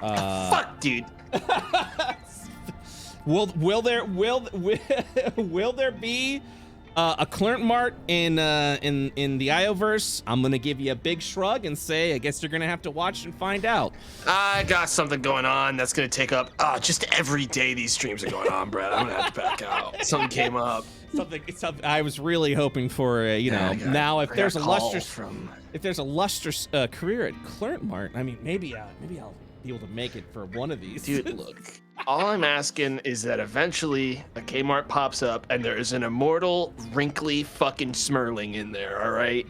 [SPEAKER 5] Fuck, dude.
[SPEAKER 1] Will there be a Clerk Mart in the Ioverse? I'm gonna give you a big shrug and say, I guess you're gonna have to watch and find out.
[SPEAKER 5] I got something going on that's gonna take up just every day these streams are going on, Brett. I'm gonna have to back out. Something came up.
[SPEAKER 1] Something I was really hoping for. Now if there's a lustrous career at Clerk Mart, I mean, maybe I'll be able to make it for one of these.
[SPEAKER 5] Dude, look. All I'm asking is that eventually a Kmart pops up and there is an immortal, wrinkly fucking Smurling in there, all right?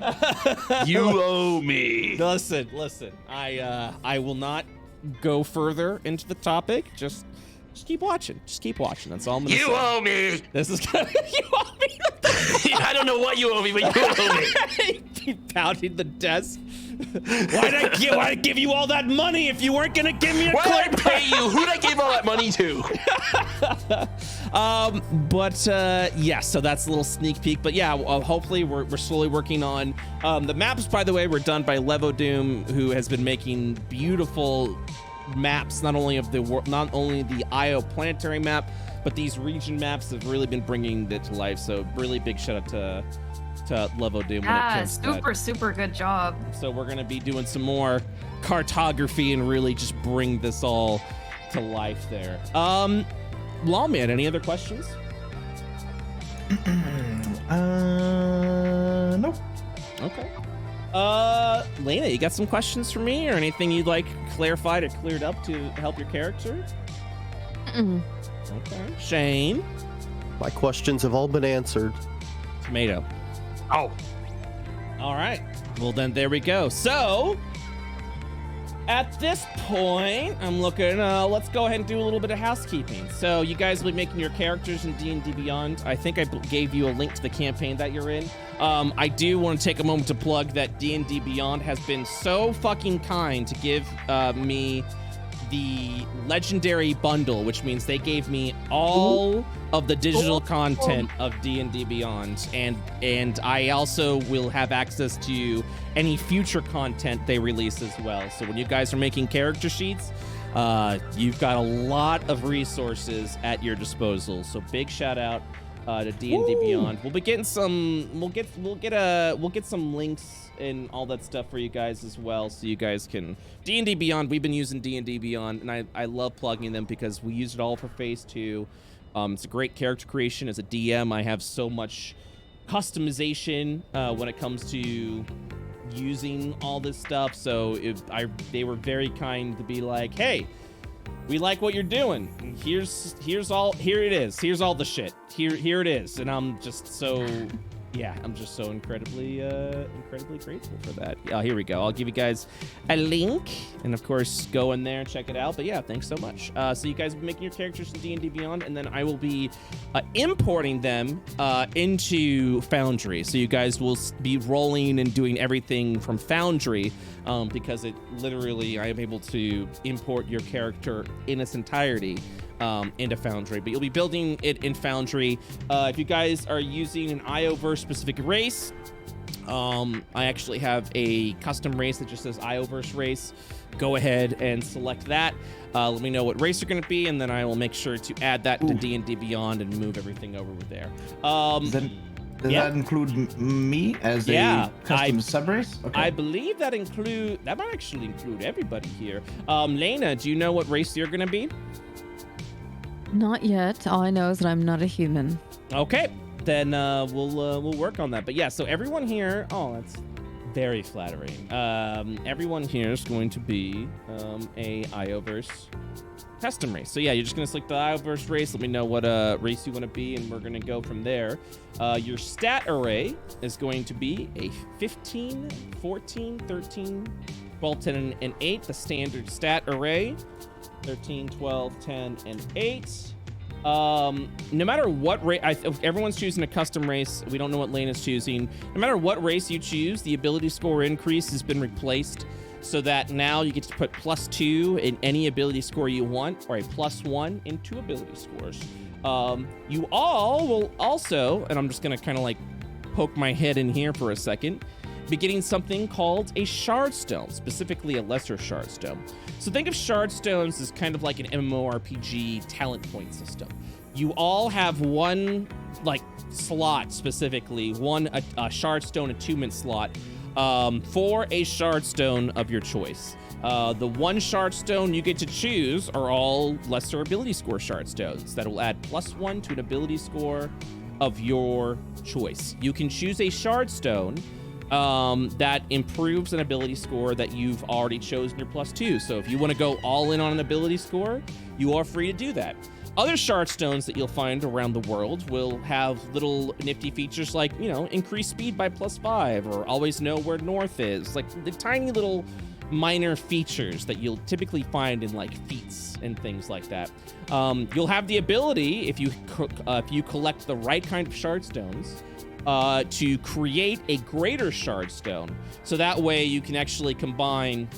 [SPEAKER 5] You owe me.
[SPEAKER 1] Listen. I will not go further into the topic. Just keep watching. That's all I'm gonna say.
[SPEAKER 5] You owe me.
[SPEAKER 1] This is gonna. You owe me.
[SPEAKER 5] I don't know what you owe me, but you owe me.
[SPEAKER 1] Keep pounding the desk. Why'd I give you all that money if you weren't gonna give me a
[SPEAKER 5] Why
[SPEAKER 1] Clerk
[SPEAKER 5] did I pay you? Who'd I give all that money to?
[SPEAKER 1] Yeah, so that's a little sneak peek. But yeah, hopefully we're slowly working on the maps. By the way, were done by Levodoom, who has been making beautiful maps, not only the Io planetary map, but these region maps have really been bringing it to life. So really big shout out to Levodoom.
[SPEAKER 3] Super good job.
[SPEAKER 1] So we're gonna be doing some more cartography and really just bring this all to life there. Lawman, any other questions?
[SPEAKER 4] Nope.
[SPEAKER 1] Okay. Layna, you got some questions for me or anything you'd like clarified or cleared up to help your character? Okay. Shayne?
[SPEAKER 2] My questions have all been answered.
[SPEAKER 1] Tomato.
[SPEAKER 5] Oh.
[SPEAKER 1] All right. Well, then there we go. So, at this point, I'm looking, let's go ahead and do a little bit of housekeeping. So, you guys will be making your characters in D&D Beyond. I think I gave you a link to the campaign that you're in. I do want to take a moment to plug that D&D Beyond has been so fucking kind to give me the legendary bundle, which means they gave me all of the digital content of D&D Beyond, and I also will have access to any future content they release as well. So when you guys are making character sheets, you've got a lot of resources at your disposal. So big shout out to D&D Beyond. We'll be getting some. We'll get some links and all that stuff for you guys as well, so you guys can D&D Beyond. We've been using D&D Beyond, and I love plugging them because we use it all for Phase 2. It's a great character creation. As a DM, I have so much customization when it comes to using all this stuff. So they were very kind to be like, hey, we like what you're doing. Here it is. Here's all the shit. Here it is. And I'm just so incredibly grateful for that. Here we go. I'll give you guys a link, and of course, go in there and check it out. But yeah, thanks so much. So you guys will be making your characters in D&D Beyond, and then I will be importing them into Foundry. So you guys will be rolling and doing everything from Foundry, because I am able to import your character in its entirety into Foundry, but you'll be building it in Foundry. If you guys are using an Ioverse specific race, I actually have a custom race that just says Ioverse race. Go ahead and select that. Let me know what race you're going to be, and then I will make sure to add that to D&D Beyond and move everything over there.
[SPEAKER 4] Does
[SPEAKER 1] Yeah.
[SPEAKER 4] that include me as
[SPEAKER 1] Yeah,
[SPEAKER 4] a custom subrace? Okay.
[SPEAKER 1] I believe that might actually include everybody here. Layna, do you know what race you're gonna be?
[SPEAKER 6] Not yet. All I know is that I'm not a human.
[SPEAKER 1] Okay, then we'll work on that. But yeah, so everyone here. Oh, that's very flattering. Everyone here is going to be a Ioverse custom race. So yeah, you're just gonna select the Ioverse race. Let me know what race you want to be, and we're gonna go from there. Your stat array is going to be a 15, 14, 13, 12, 10, and 8. The standard stat array. 13, 12, 10, and 8. No matter what race, everyone's choosing a custom race. We don't know what Layna's choosing. No matter what race you choose, the ability score increase has been replaced so that now you get to put +2 in any ability score you want, or a +1 in 2 ability scores. You all will also, and I'm just gonna kind of like poke my head in here for a second, be getting something called a shard stone, specifically a lesser shard stone. So think of shard stones as kind of like an MMORPG talent point system. You all have one like slot, specifically a shard stone attunement slot for a shard stone of your choice. The one shard stone you get to choose are all lesser ability score shard stones that will add +1 to an ability score of your choice. You can choose a shard stone that improves an ability score that you've already chosen your +2. So if you want to go all in on an ability score, you are free to do that. Other shard stones that you'll find around the world will have little nifty features like, you know, increase speed by +5, or always know where north is. Like the tiny little minor features that you'll typically find in like feats and things like that. You'll have the ability, if you collect the right kind of shard stones, to create a greater shard stone. So that way you can actually combine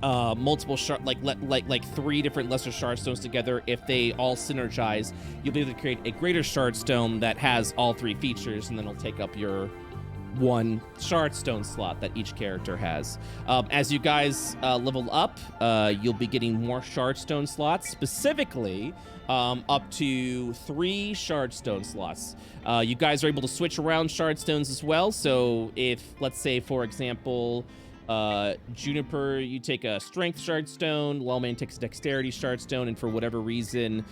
[SPEAKER 1] multiple shard, like 3 different lesser shard stones together. If they all synergize, you'll be able to create a greater shard stone that has all 3 features, and then it'll take up your 1 shard stone slot that each character has. As you guys level up, you'll be getting more shard stone slots, specifically up to 3 shard stone slots. You guys are able to switch around shard stones as well. So if, let's say, for example, Juniper, you take a strength shard stone, Lawman takes a dexterity shard stone, and for whatever reason,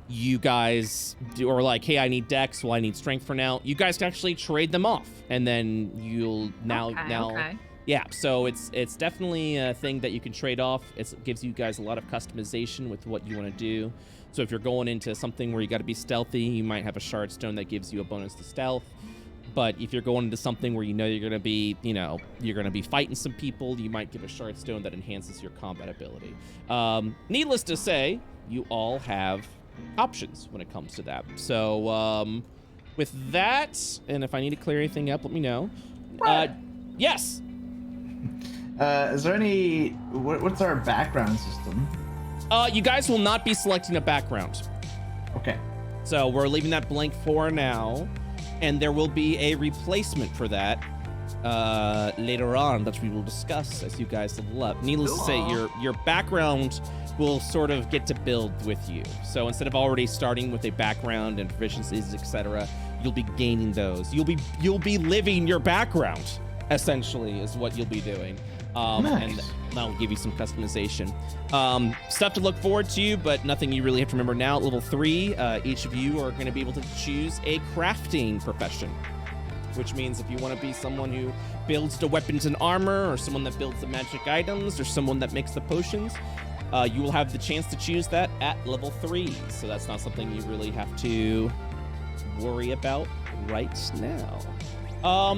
[SPEAKER 1] you guys are like, hey, I need dex, well, I need strength for now. You guys can actually trade them off, and then you'll
[SPEAKER 3] Okay.
[SPEAKER 1] yeah, so it's definitely a thing that you can trade off. It gives you guys a lot of customization with what you want to do. So if you're going into something where you got to be stealthy, you might have a shard stone that gives you a bonus to stealth. But if you're going into something where you know you're going to be fighting some people, you might give a shard stone that enhances your combat ability. Needless to say, you all have options when it comes to that. So with that, and if I need to clear anything up, let me know. Yes.
[SPEAKER 4] Is there any? What's our background system?
[SPEAKER 1] You guys will not be selecting a background.
[SPEAKER 4] Okay.
[SPEAKER 1] So we're leaving that blank for now, and there will be a replacement for that later on that we will discuss as you guys level up. Needless to say, your background will sort of get to build with you. So instead of already starting with a background and proficiencies, etc., you'll be gaining those. You'll be living your background, essentially, is what you'll be doing.
[SPEAKER 4] Nice.
[SPEAKER 1] And that'll give you some customization. Stuff to look forward to, but nothing you really have to remember now. At level 3, each of you are going to be able to choose a crafting profession, which means if you want to be someone who builds the weapons and armor, or someone that builds the magic items, or someone that makes the potions, you will have the chance to choose that at level 3. So that's not something you really have to worry about right now.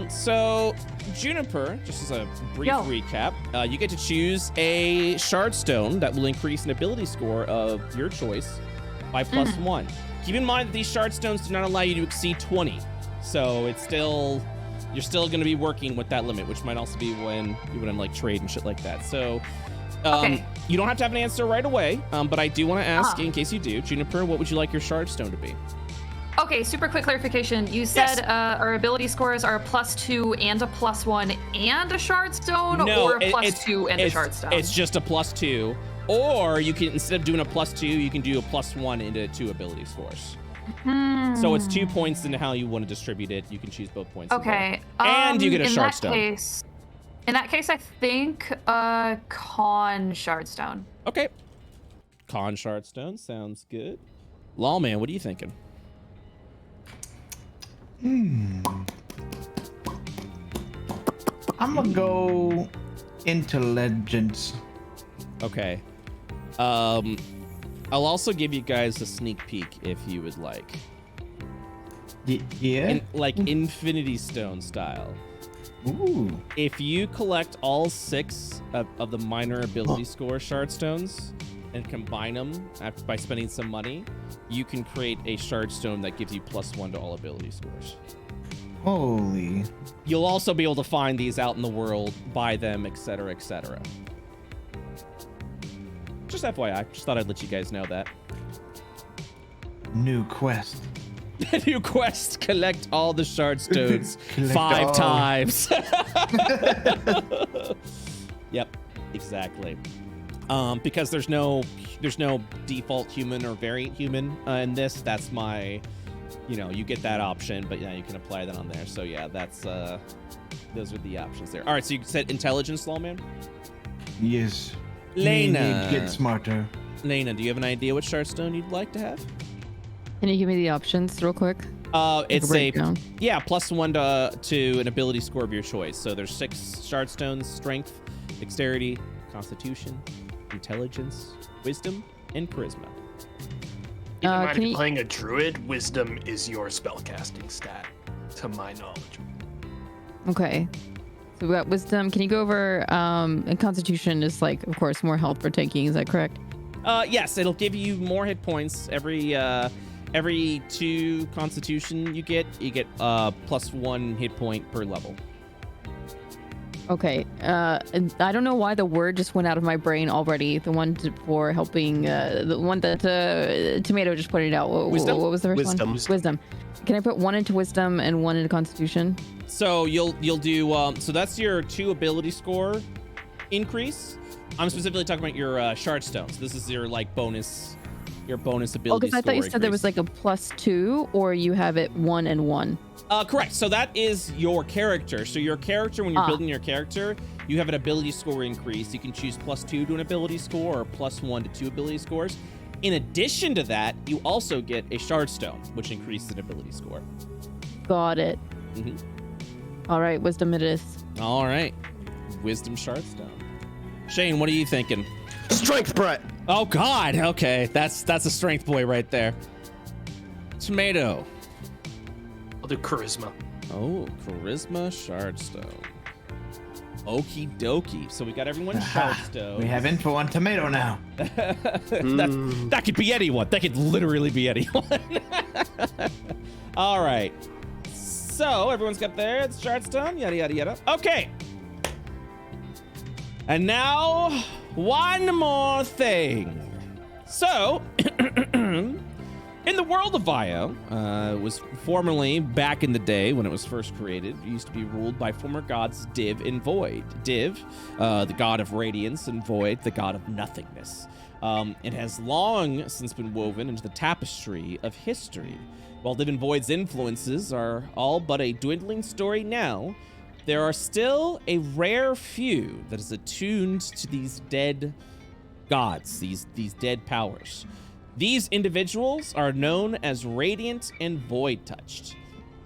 [SPEAKER 1] So Juniper, just as a brief recap, you get to choose a shard stone that will increase an ability score of your choice by +1. Keep in mind that these shard stones do not allow you to exceed 20. So it's still, you're still going to be working with that limit, which might also be when you would like trade and shit like that. So you don't have to have an answer right away, but I do want to ask, in case you do, Juniper, what would you like your shard stone to be?
[SPEAKER 3] Okay, super quick clarification. You said our ability scores are a +2 and a +1 and a shard stone, or a +2 and a shard stone?
[SPEAKER 1] It's just a +2. Or you can, instead of doing a +2, you can do a +1 into 2 ability scores. So it's 2 points into how you want to distribute it. You can choose both points.
[SPEAKER 3] Okay.
[SPEAKER 1] And you get a
[SPEAKER 3] in
[SPEAKER 1] shard
[SPEAKER 3] that
[SPEAKER 1] stone.
[SPEAKER 3] In that case, I think con shardstone.
[SPEAKER 1] Okay. Con shardstone sounds good. Lawman, what are you thinking?
[SPEAKER 4] I'm gonna go intelligence.
[SPEAKER 1] Okay. I'll also give you guys a sneak peek if you would like.
[SPEAKER 4] Yeah.
[SPEAKER 1] Like Infinity Stone style.
[SPEAKER 4] Ooh.
[SPEAKER 1] If you collect all 6 of the minor ability score shard stones and combine them by spending some money, you can create a shard stone that gives you +1 to all ability scores.
[SPEAKER 4] Holy.
[SPEAKER 1] You'll also be able to find these out in the world, buy them, etc., etc. Just FYI, just thought I'd let you guys know that.
[SPEAKER 4] New quest.
[SPEAKER 1] New quest, collect all the shard stones
[SPEAKER 4] Collect
[SPEAKER 1] 5
[SPEAKER 4] all.
[SPEAKER 1] times. Yep, exactly. Because there's no default human or variant human in this. That's my, you get that option, but yeah, you can apply that on there. So yeah, that's those are the options there. All right, so you said intelligence, Lawman?
[SPEAKER 4] Yes.
[SPEAKER 1] Layna.
[SPEAKER 4] Get smarter.
[SPEAKER 1] Layna, do you have an idea what shard stone you'd like to have?
[SPEAKER 6] Can you give me the options real quick?
[SPEAKER 1] It's
[SPEAKER 6] breakdown.
[SPEAKER 1] +1 to an ability score of your choice. So there's 6 shard stones: strength, dexterity, constitution, intelligence, wisdom, and charisma.
[SPEAKER 5] Keep in mind,
[SPEAKER 6] can
[SPEAKER 5] if
[SPEAKER 6] you-
[SPEAKER 5] you're playing a druid, wisdom is your spellcasting stat, to my knowledge.
[SPEAKER 6] Okay. So we got wisdom. Can you go over and constitution is like, of course, more health for taking. Is that correct?
[SPEAKER 1] Yes, it'll give you more hit points every 2 constitution you get +1 hit point per level.
[SPEAKER 6] Okay. And I don't know why the word just went out of my brain already. The one for helping, the one that Tomato just pointed out. What was the first
[SPEAKER 2] Wisdom.
[SPEAKER 6] one? Wisdom. Can I put 1 into wisdom and 1 into constitution?
[SPEAKER 1] So you'll do so that's your 2 ability score increase. I'm specifically talking about your shard stones. This is your bonus ability
[SPEAKER 6] Oh, because I thought you
[SPEAKER 1] score
[SPEAKER 6] said there was
[SPEAKER 1] increase.
[SPEAKER 6] like a +2, or you have it 1 and 1.
[SPEAKER 1] Correct. So that is your character. So your character, when you're building your character, you have an ability score increase. You can choose +2 to an ability score or +1 to 2 ability scores. In addition to that, you also get a shard stone, which increases an ability score.
[SPEAKER 6] Got it.
[SPEAKER 1] Mhm.
[SPEAKER 6] All right, wisdom it is.
[SPEAKER 1] All right. Wisdom shard stone. Shayne, what are you thinking?
[SPEAKER 2] Strength, Brett.
[SPEAKER 1] Oh God. Okay, that's a strength boy right there. Tomato.
[SPEAKER 5] I'll do charisma.
[SPEAKER 1] Oh, charisma shardstone. Okie dokie. So we got everyone's shardstone.
[SPEAKER 4] We have info on Tomato now.
[SPEAKER 1] That could be anyone. That could literally be anyone. All right. So everyone's got their shardstone. Yada yada yada. Okay. And now one more thing. So. In the world of Io, it was formerly, back in the day when it was first created, it used to be ruled by former gods Div and Void. Div, the god of radiance, and Void, the god of nothingness. It has long since been woven into the tapestry of history. While Div and Void's influences are all but a dwindling story now, there are still a rare few that is attuned to these dead gods, these dead powers. These individuals are known as Radiant and Void Touched,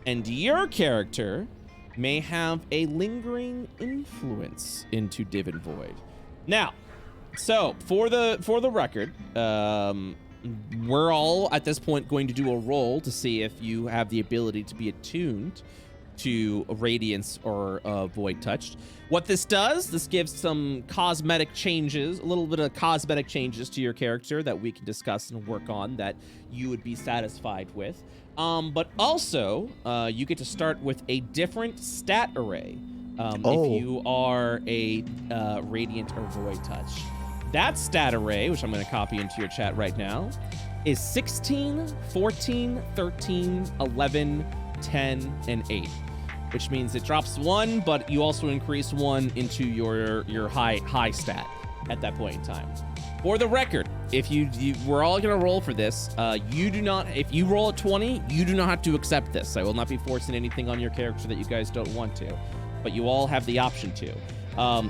[SPEAKER 1] and your character may have a lingering influence into Div and Void. Now, so for the record, we're all at this point going to do a roll to see if you have the ability to be attuned to Radiance or Void Touched. What this does, this gives some cosmetic changes, a little bit of cosmetic changes to your character that we can discuss and work on that you would be satisfied with. But also, you get to start with a different stat array if you are a Radiant or Void Touch. That stat array, which I'm going to copy into your chat right now, is 16, 14, 13, 11, 10, and 8. Which means it drops 1, but you also increase 1 into your high stat at that point in time. For the record, if we're all gonna roll for this, you do not, if you roll a 20, you do not have to accept this. I will not be forcing anything on your character that you guys don't want to, but you all have the option to.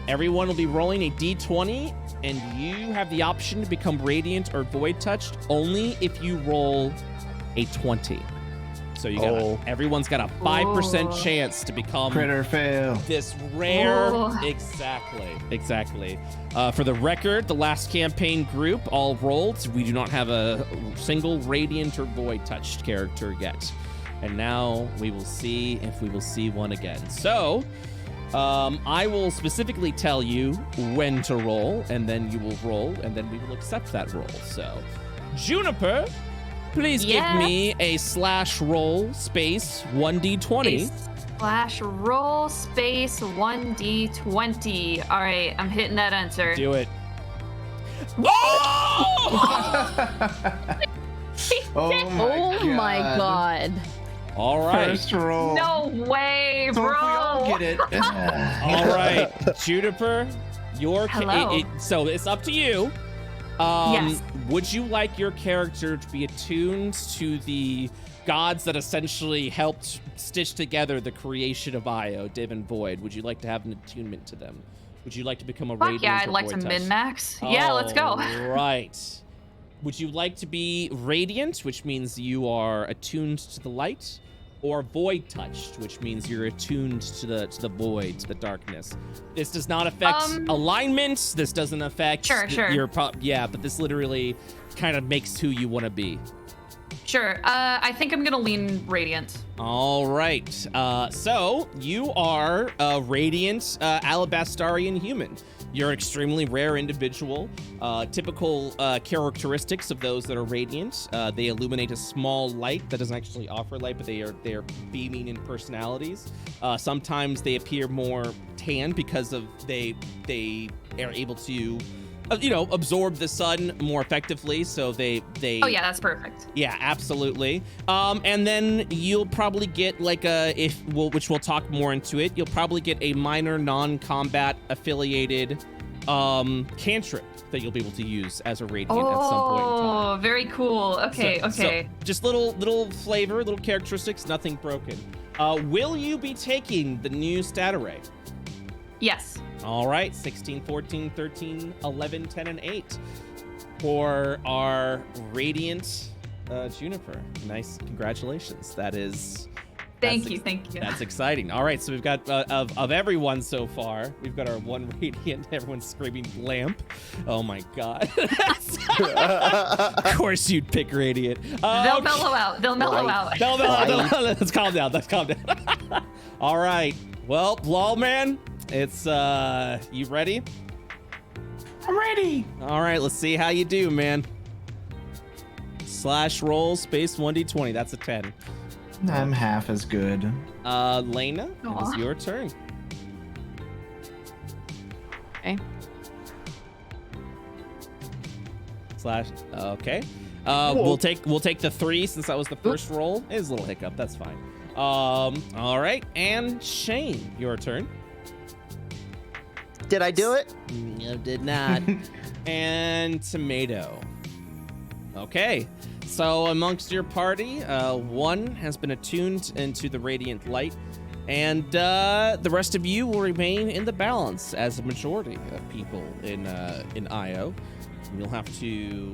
[SPEAKER 1] Everyone will be rolling a d20, and you have the option to become radiant or void touched only if you roll a 20. So you got everyone's got a 5% chance to become
[SPEAKER 4] Critter fail.
[SPEAKER 1] this rare.
[SPEAKER 3] Oh.
[SPEAKER 1] Exactly. For the record, the last campaign group all rolled. We do not have a single radiant or void touched character yet. And now we will see if we will see one again. So I will specifically tell you when to roll, and then you will roll, and then we will accept that roll. So, Juniper, please give me a /roll space 1d20.
[SPEAKER 3] /roll space 1d20. All right, I'm hitting that enter.
[SPEAKER 1] Do it. Oh!
[SPEAKER 4] Oh
[SPEAKER 6] my god.
[SPEAKER 1] All right.
[SPEAKER 4] First roll.
[SPEAKER 3] No way,
[SPEAKER 4] So
[SPEAKER 3] bro.
[SPEAKER 4] if we all get it.
[SPEAKER 1] All right, Juniper,
[SPEAKER 3] Hello.
[SPEAKER 1] so it's up to you.
[SPEAKER 3] Yes.
[SPEAKER 1] Would you like your character to be attuned to the gods that essentially helped stitch together the creation of Io, Div and Void? Would you like to have an attunement to them? Would you like to become a radiant
[SPEAKER 3] Yeah, I'd
[SPEAKER 1] or
[SPEAKER 3] like to
[SPEAKER 1] void touch?
[SPEAKER 3] min-max. Yeah, let's go.
[SPEAKER 1] Right. Would you like to be radiant, which means you are attuned to the light, or void touched, which means you're attuned to the void, to the darkness? This does not affect alignment. This doesn't affect
[SPEAKER 3] Sure.
[SPEAKER 1] but this literally kind of makes who you want to be.
[SPEAKER 3] Sure. I think I'm gonna lean radiant.
[SPEAKER 1] All right. So you are a radiant Alabastarian human. You're an extremely rare individual. Typical characteristics of those that are radiant: they illuminate a small light that doesn't actually offer light, but they are beaming in personalities. Sometimes they appear more tan because of they are able to absorb the sun more effectively, so they
[SPEAKER 3] Oh yeah, that's perfect.
[SPEAKER 1] yeah, absolutely. And then you'll probably get like which we'll talk more into it, you'll probably get a minor non-combat affiliated cantrip that you'll be able to use as a radiant at some point in time.
[SPEAKER 3] Oh, very cool. Okay.
[SPEAKER 1] So just little flavor, little characteristics, nothing broken. Will you be taking the new stat array?
[SPEAKER 3] Yes.
[SPEAKER 1] All right, 16, 14, 13, 11, 10, and 8 for our Radiant Juniper. Nice, congratulations.
[SPEAKER 3] Thank you.
[SPEAKER 1] That's exciting. All right, so we've got, of everyone so far, we've got our one Radiant, everyone's screaming lamp. Oh my God. Of course you'd pick Radiant.
[SPEAKER 3] They'll mellow out. They'll mellow out.
[SPEAKER 1] No, let's calm down. All right, well, Lawman, it's, you ready?
[SPEAKER 4] I'm ready.
[SPEAKER 1] All right, let's see how you do, man. /roll space 1d20. That's a 10.
[SPEAKER 4] I'm half as good.
[SPEAKER 1] Layna, it is
[SPEAKER 3] Aw.
[SPEAKER 1] your turn.
[SPEAKER 6] Okay.
[SPEAKER 1] Okay. We'll take the 3 since that was the first roll. It was a little hiccup. That's fine. All right, and Shayne, your turn.
[SPEAKER 2] Did I do it?
[SPEAKER 1] No, did not. And Tomato. Okay. So amongst your party, one has been attuned into the radiant light, and the rest of you will remain in the balance as a majority of people in Io. You'll have to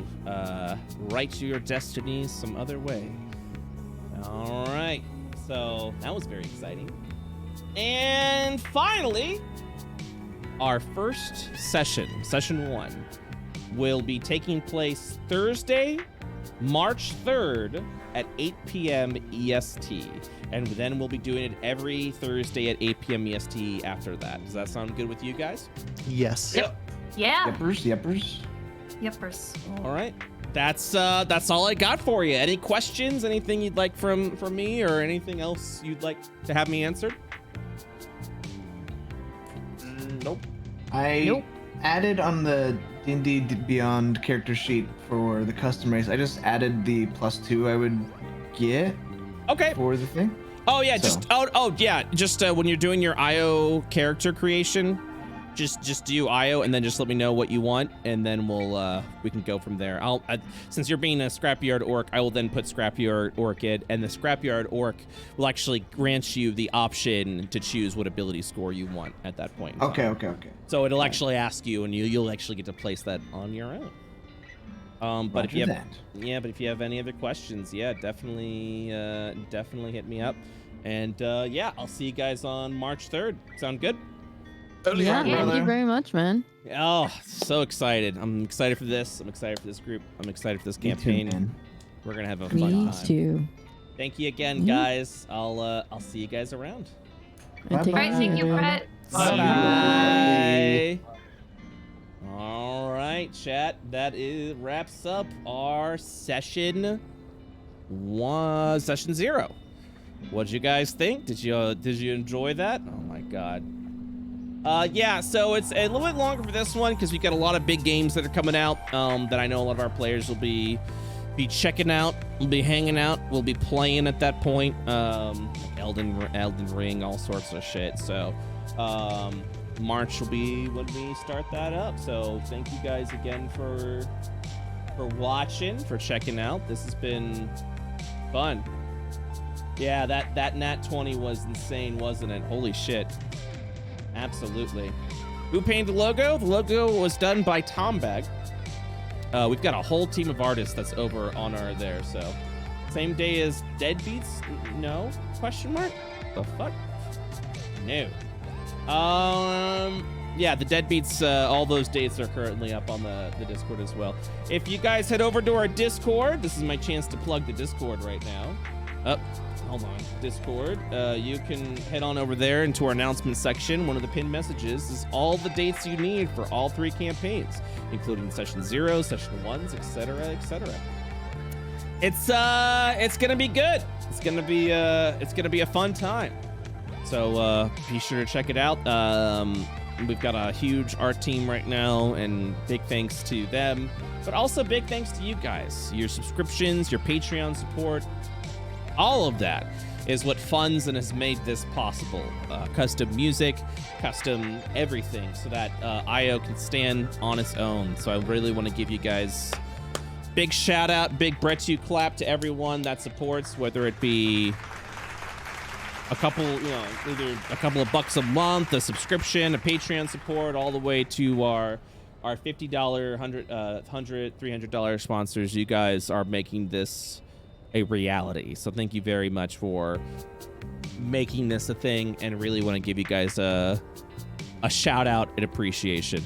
[SPEAKER 1] write your destiny some other way. All right. So that was very exciting. And finally, our first session 1, will be taking place Thursday, March 3rd at 8 p.m. EST. And then we'll be doing it every Thursday at 8 p.m. EST after that. Does that sound good with you guys?
[SPEAKER 2] Yes.
[SPEAKER 1] Yep.
[SPEAKER 3] Yeah.
[SPEAKER 4] Yepers.
[SPEAKER 3] Yepers.
[SPEAKER 1] All right. That's all I got for you. Any questions? Anything you'd like from me, or anything else you'd like to have me answered?
[SPEAKER 5] Nope.
[SPEAKER 4] I added on the D&D Beyond character sheet for the custom race. I just added the +2 I would get
[SPEAKER 1] Okay.
[SPEAKER 4] for the thing.
[SPEAKER 1] Oh yeah,
[SPEAKER 4] So-
[SPEAKER 1] just when you're doing your IO character creation, just do IO and then just let me know what you want, and then we can go from there. Since you're being a Scrapyard Orc, I will then put Scrapyard Orc in, and the Scrapyard Orc will actually grant you the option to choose what ability score you want at that point.
[SPEAKER 4] Okay.
[SPEAKER 1] So it'll actually ask you, and you'll actually get to place that on your own. But if you have any other questions, definitely hit me up. And I'll see you guys on March 3rd. Sound good?
[SPEAKER 6] Yeah, thank you very much, man.
[SPEAKER 1] Oh, so excited. I'm excited for this. I'm excited for this group. I'm excited for this campaign.
[SPEAKER 4] Me too, man.
[SPEAKER 1] We're going to have a fun
[SPEAKER 6] Me
[SPEAKER 1] time.
[SPEAKER 6] too.
[SPEAKER 1] Thank you again, guys. I'll see you guys around.
[SPEAKER 6] All
[SPEAKER 3] Alright, thank you, Brett.
[SPEAKER 1] Bye. All right, chat. That wraps up our session 0. What'd you guys think? Did you enjoy that? Oh my god. So it's a little bit longer for this one because we've got a lot of big games that are coming out that I know a lot of our players will be checking out, will be hanging out, will be playing at that point. Elden Ring, all sorts of shit. So March will be when we start that up. So thank you guys again for watching, for checking out. This has been fun. Yeah, that Nat 20 was insane, wasn't it? Holy shit. Absolutely. Who painted the logo? The logo was done by TomBag. We've got a whole team of artists that's over on our there, so. Same day as Deadbeats? No? Question mark? The fuck? No. The Deadbeats, all those dates are currently up on the Discord as well. If you guys head over to our Discord, this is my chance to plug the Discord right now. Hold on, Discord. You can head on over there into our announcement section. One of the pinned messages is all the dates you need for all 3 campaigns, including session 0, session 1s, etc., etc. It's gonna be good. It's gonna be a fun time. So be sure to check it out. We've got a huge art team right now, and big thanks to them, but also big thanks to you guys. Your subscriptions, your Patreon support. All of that is what funds and has made this possible. Custom music, custom everything, so that IO can stand on its own. So I really want to give you guys big shout out, big BrettU clap to everyone that supports, whether it be a couple, either a couple of bucks a month, a subscription, a Patreon support, all the way to our $50, $100, $300 sponsors. You guys are making this a reality. So thank you very much for making this a thing, and really want to give you guys a shout out and appreciation.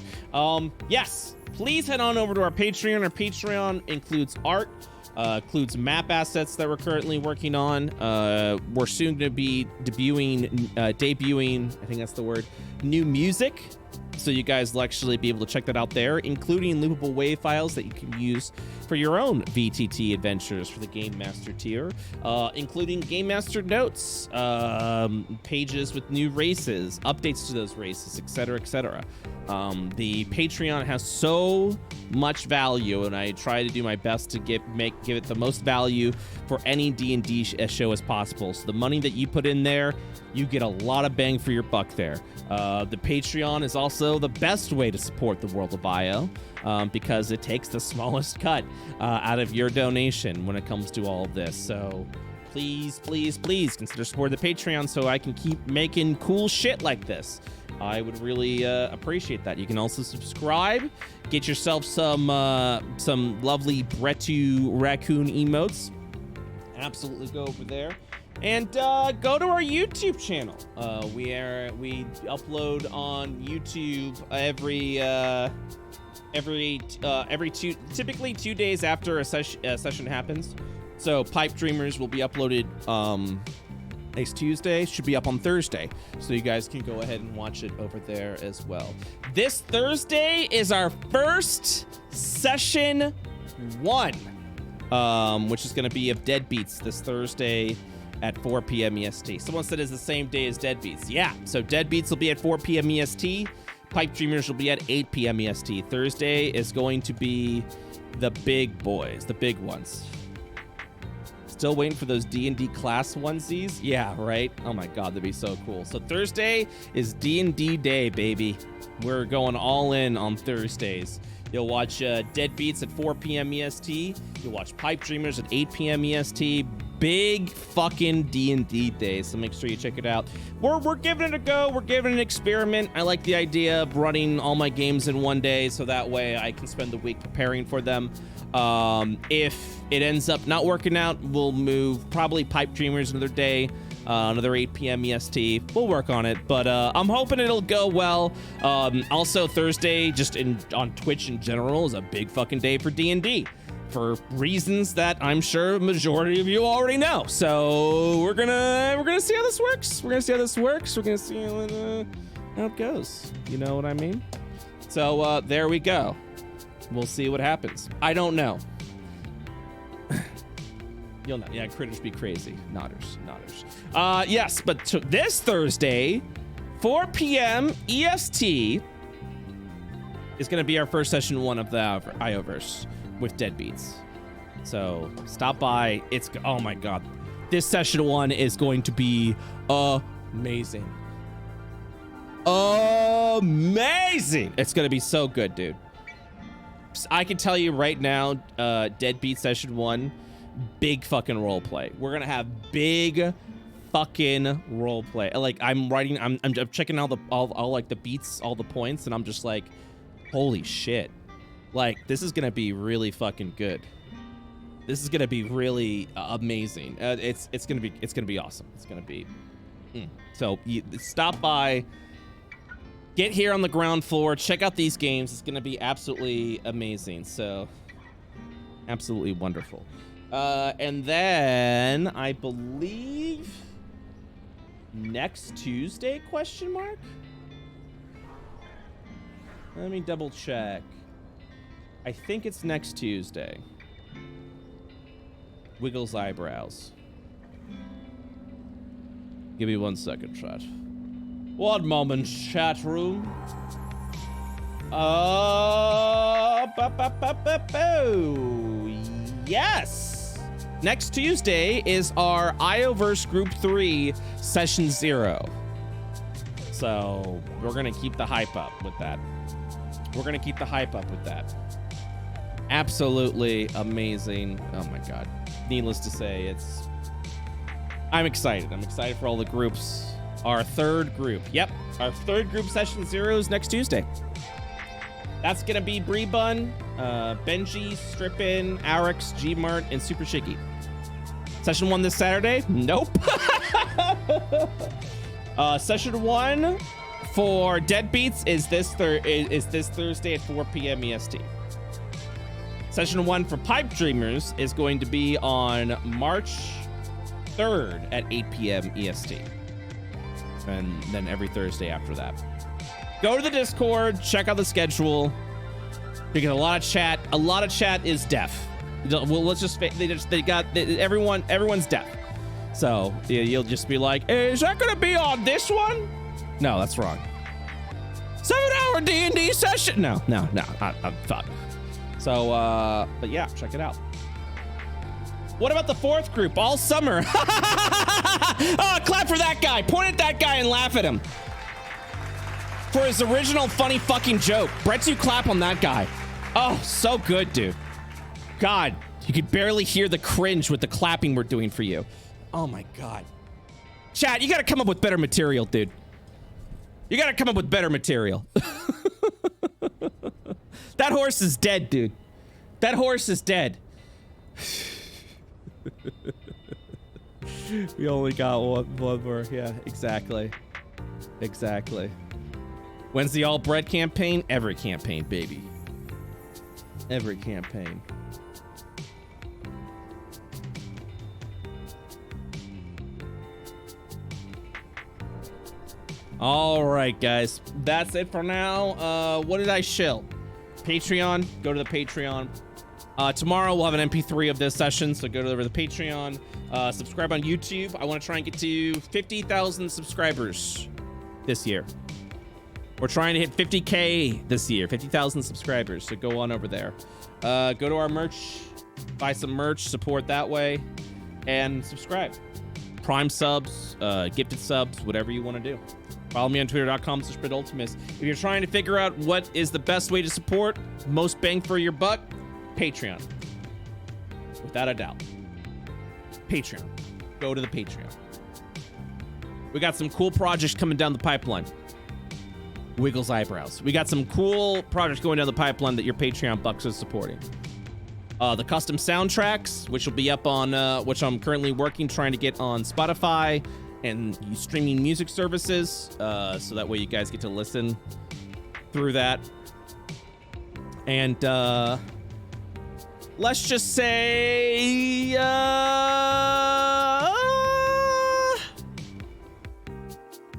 [SPEAKER 1] Yes, please head on over to our Patreon. Our Patreon includes art, includes map assets that we're currently working on. We're soon going to be debuting, I think that's the word, new music. So you guys will actually be able to check that out there, including loopable WAV files that you can use for your own VTT adventures for the Game Master tier, including Game Master notes, pages with new races, updates to those races, etc., etc. The Patreon has so much value, and I try to do my best to give it the most value for any D&D show as possible. So the money that you put in there, you get a lot of bang for your buck there. The Patreon is also the best way to support the world of IO, because it takes the smallest cut out of your donation when it comes to all of this. So please, please, please consider supporting the Patreon so I can keep making cool shit like this. I would really appreciate that. You can also subscribe, get yourself some lovely BrettU raccoon emotes. Absolutely go over there. And go to our YouTube channel. We upload on YouTube typically 2 days after a session happens. So Pipe Dreamers will be uploaded next Tuesday, should be up on Thursday. So you guys can go ahead and watch it over there as well. This Thursday is our first session 1, which is gonna be of Deadbeats this Thursday at 4 p.m. EST. Someone said it's the same day as Deadbeats. Yeah, so Deadbeats will be at 4 p.m. EST. Pipe Dreamers will be at 8 p.m. EST. Thursday is going to be the big boys, the big ones. Still waiting for those D&D class onesies? Yeah, right? Oh my god, that'd be so cool. So Thursday is D&D day, baby. We're going all in on Thursdays. You'll watch Dead Beats at 4 p.m. EST. You'll watch Pipe Dreamers at 8 p.m. EST. Big fucking D&D day, so make sure you check it out. We're giving it a go. We're giving it an experiment. I like the idea of running all my games in one day, so that way I can spend the week preparing for them. If it ends up not working out, we'll move probably Pipe Dreamers another day. Another 8 p.m. EST. We'll work on it, but I'm hoping it'll go well. Also, Thursday, just on Twitch in general, is a big fucking day for D&D. For reasons that I'm sure a majority of you already know. So we're gonna see how this works. We're gonna see how it goes. You know what I mean? So there we go. We'll see what happens. I don't know. You'll know. Yeah, critters be crazy. Nodders. Yes, but this Thursday, 4 p.m. EST is gonna be our first session 1 of the Ioverse with Dead Beats. So stop by. Oh my god, this session 1 is going to be amazing. It's gonna be so good, dude. I can tell you right now, Dead Beats session 1, big fucking role play. We're gonna have big fucking role play. Like I'm checking all like the beats, all the points, and I'm just like, holy shit. Like, this is gonna be really fucking good. This is gonna be really amazing. It's gonna be awesome. It's gonna be. So stop by, get here on the ground floor, check out these games. It's gonna be absolutely amazing. So, absolutely wonderful. And then I believe next Tuesday ? Let me double check. I think it's next Tuesday. Wiggles eyebrows. Give me 1 second, chat. 1 moment, chat room. Yes! Next Tuesday is our Ioverse Group 3 Session 0. So we're gonna keep the hype up with that. Absolutely amazing. Oh my god. Needless to say, I'm excited. I'm excited for all the groups. Our third group. Yep. Our third group, Session 0, is next Tuesday. That's gonna be Bree Bun, Benji, Strippin, Arix, Gmart, and Super Shiggy. Session 1 this Saturday? Nope. Session 1 for Dead Beats is this Thursday at 4 p.m. EST. Session 1 for Pipe Dreamers is going to be on March 3rd at 8 p.m. EST. And then every Thursday after that. Go to the Discord, check out the schedule. Because a lot of chat is deaf. Well, everyone's deaf. So you'll just be like, hey, is that gonna be on this one? No, that's wrong. 7-hour D&D session. No, I'm fuck. So, but yeah, check it out. What about the fourth group? All summer. Oh, clap for that guy. Point at that guy and laugh at him. For his original funny fucking joke. Brett, you clap on that guy. Oh, so good, dude. God, you could barely hear the cringe with the clapping we're doing for you. Oh my God. Chat, you gotta come up with better material, dude. You gotta come up with better material. That horse is dead, dude. That horse is dead. We only got one more. Yeah, exactly. When's the all Brett campaign? Every campaign, baby. Every campaign. All right, guys. That's it for now. What did I shill? Patreon. Go to the Patreon. Tomorrow we'll have an MP3 of this session, so go to the Patreon. Subscribe on YouTube. I want to try and get to 50,000 subscribers this year. We're trying to hit 50K this year, 50,000 subscribers, so go on over there. Go to our merch, buy some merch, support that way, and subscribe. Prime subs, gifted subs, whatever you want to do. Follow me on twitter.com/BrettUltimus. If you're trying to figure out what is the best way to support, most bang for your buck, Patreon. Without a doubt. Patreon. Go to the Patreon. We got some cool projects coming down the pipeline. Wiggles eyebrows. We got some cool projects going down the pipeline that your Patreon bucks is supporting. The custom soundtracks, which will be up on, which I'm currently working, trying to get on Spotify and streaming music services, so that way you guys get to listen through that. And let's just say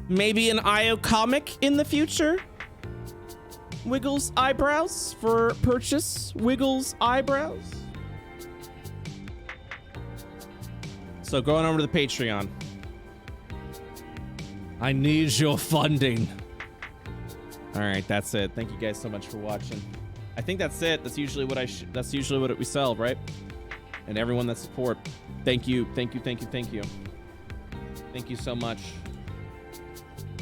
[SPEAKER 1] maybe an IO comic in the future. Wiggles eyebrows for purchase. Wiggles eyebrows. So going over to the Patreon. I need your funding. All right, that's it. Thank you guys so much for watching. I think that's it. That's usually what that's usually what we sell, right? And everyone that support. Thank you. Thank you. Thank you. Thank you. Thank you so much.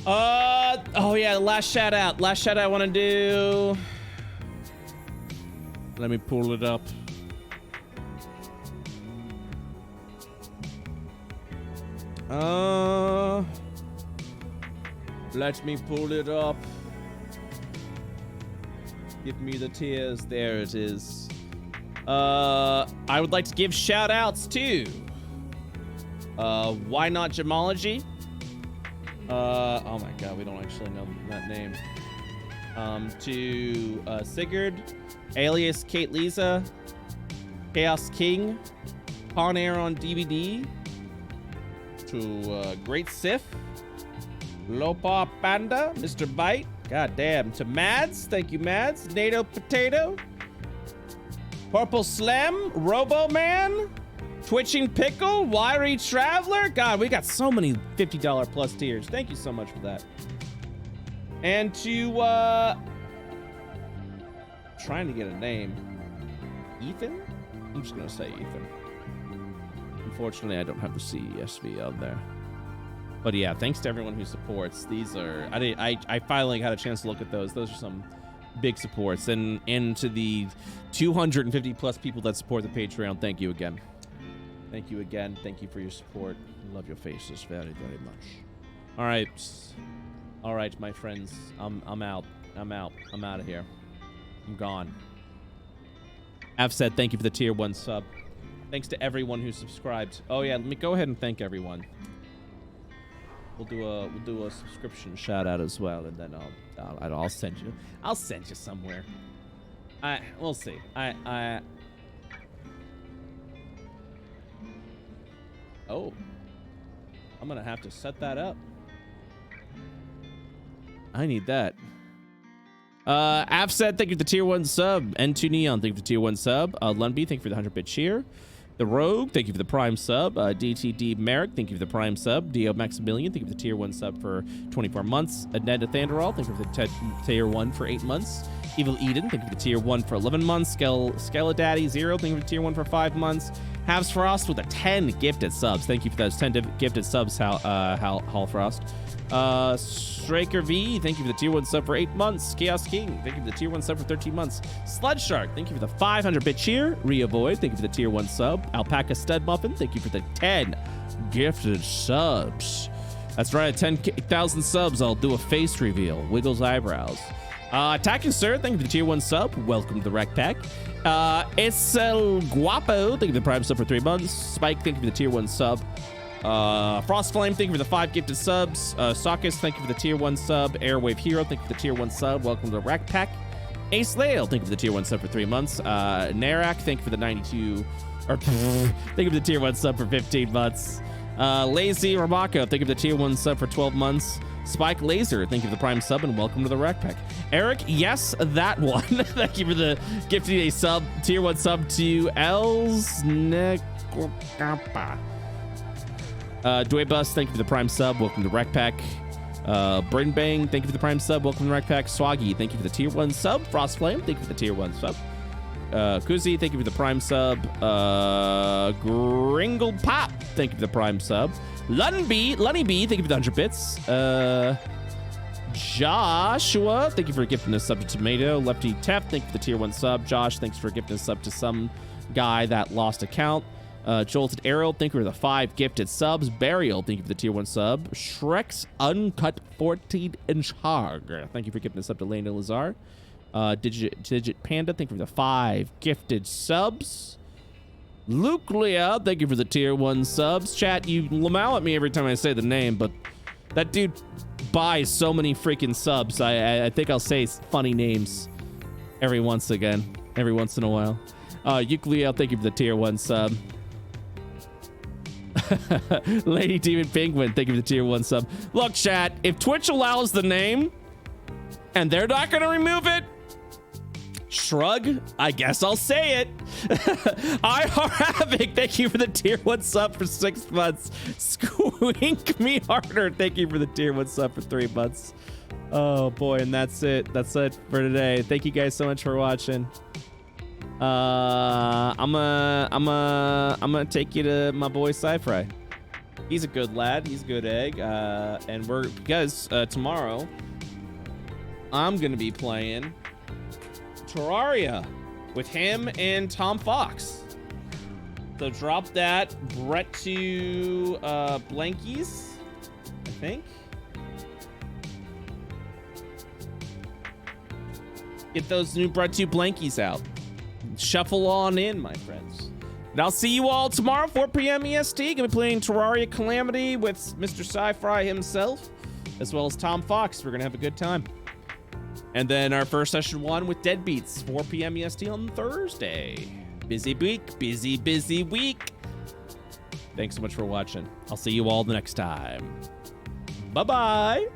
[SPEAKER 1] Oh yeah, the last shout out. Last shout out I want to do. Let me pull it up. Let me pull it up. Give me the tears. There it is. I would like to give shout outs to Why Not Gemology. Oh my god, we don't actually know that name. To Sigurd, alias Kate Lisa, Chaos King, Con Air on DVD, to Great Sif, Lopa Panda, Mr. Bite, god damn, to Mads, thank you Mads, NATO Potato, Purple Slam, Robo Man, Twitching Pickle, Wiry Traveler. God, we got so many $50 plus tiers. Thank you so much for that. And to trying to get a name. Ethan? I'm just gonna say Ethan. Unfortunately, I don't have the CESV on there. But yeah, thanks to everyone who supports. These are I finally got a chance to look at those. Those are some big supports. And to the 250 plus people that support the Patreon, thank you again. Thank you again. Thank you for your support. I love your faces very, very much. All right, my friends. I'm out. I'm out of here. I'm gone. I've said thank you for the tier 1 sub. Thanks to everyone who subscribed. Oh yeah, let me go ahead and thank everyone. We'll do a subscription shout out as well, and then I'll send you somewhere. We'll see. Oh, I'm gonna have to set that up. I need that. Afset, thank you for the tier 1 sub. N2 Neon, thank you for the tier 1 sub. Lunby, thank you for the 100-bit cheer. The Rogue, thank you for the Prime sub. DTD Merrick, thank you for the Prime sub. Dio Maximilian, thank you for the tier 1 sub for 24 months. Ned Thanderall, thank you for the tier 1 for 8 months. Evil Eden, thank you for the tier 1 for 11 months. Skeladaddy 0, thank you for the tier 1 for 5 months. Havs Frost with the 10 gifted subs. Thank you for those 10 gifted subs, Hal Frost. Straker V, thank you for the tier 1 sub for 8 months. Chaos King, thank you for the tier 1 sub for 13 months. Sludge Shark, thank you for the 500-bit cheer. Rhea Void, thank you for the tier 1 sub. Alpaca Stud Muffin, thank you for the 10 gifted subs. That's right, at 10,000 subs, I'll do a face reveal. Wiggles eyebrows. Attacking Sir, thank you for the tier 1 sub. Welcome to the Rec Pack. It's El Guapo, thank you for the Prime sub for 3 months. Spike, thank you for the tier 1 sub. Frostflame, thank you for the 5 gifted subs. Sockets, thank you for the tier 1 sub. Airwave Hero, thank you for the tier 1 sub. Welcome to the Rack Pack. Ace Lale, thank you for the tier 1 sub for 3 months. Narak, thank you for the 92, or thank you for the tier 1 sub for 15 months. Lazy Ramako, thank you for the tier 1 sub for 12 months. Spike Laser, thank you for the Prime sub and welcome to the Rack Pack. Eric, yes, that one. Thank you for the gifting a sub, tier 1 sub to Els Nekapa. Dway Bus, thank you for the Prime sub. Welcome to Rec Pack. Bryn Bang, thank you for the Prime sub. Welcome to Rec Pack. Swaggy, thank you for the tier 1 sub. Frostflame, thank you for the tier 1 sub. Kuzi, thank you for the Prime sub. Gringle Pop, thank you for the Prime sub. Lunny B, thank you for the 100 bits. Joshua, thank you for gifting a sub to Tomato. Lefty Tep, thank you for the tier 1 sub. Josh, thanks for gifting a sub to some guy that lost account. Jolted Arrow, thank you for the 5 gifted subs. Burial, thank you for the tier 1 sub. Shrek's Uncut 14-inch Hog, thank you for gifting a sub to Layna Lazar. Digit Panda, thank you for the 5 gifted subs. Luke Leah, thank you for the tier 1 subs. Chat, you lamau at me every time I say the name, but that dude buys so many freaking subs. I think I'll say funny names every once in a while. Euclid, thank you for the tier 1 sub. Lady Demon Penguin, thank you for the tier 1 sub. Look, chat, if Twitch allows the name and they're not going to remove it, shrug, I guess I'll say it. IR Havoc, thank you for the tier 1 sub for 6 months. Squink Me Harder, thank you for the tier 1 sub for 3 months. Oh boy, and that's it. That's it for today. Thank you guys so much for watching. I'm gonna take you to my boy Sci-Fry. He's a good lad. He's a good egg. And because tomorrow I'm gonna be playing Terraria with him and Tom Fox. So drop that Brett to Blankies, I think. Get those new Brett 2 Blankies out. Shuffle on in, my friends. And I'll see you all tomorrow, 4 p.m. EST. Gonna be playing Terraria Calamity with Mr. Sci-Fi himself, as well as Tom Fox. We're gonna have a good time. And then our first session 1 with Deadbeats, 4 p.m. EST on Thursday. Busy week, busy week. Thanks so much for watching. I'll see you all the next time. Bye-bye.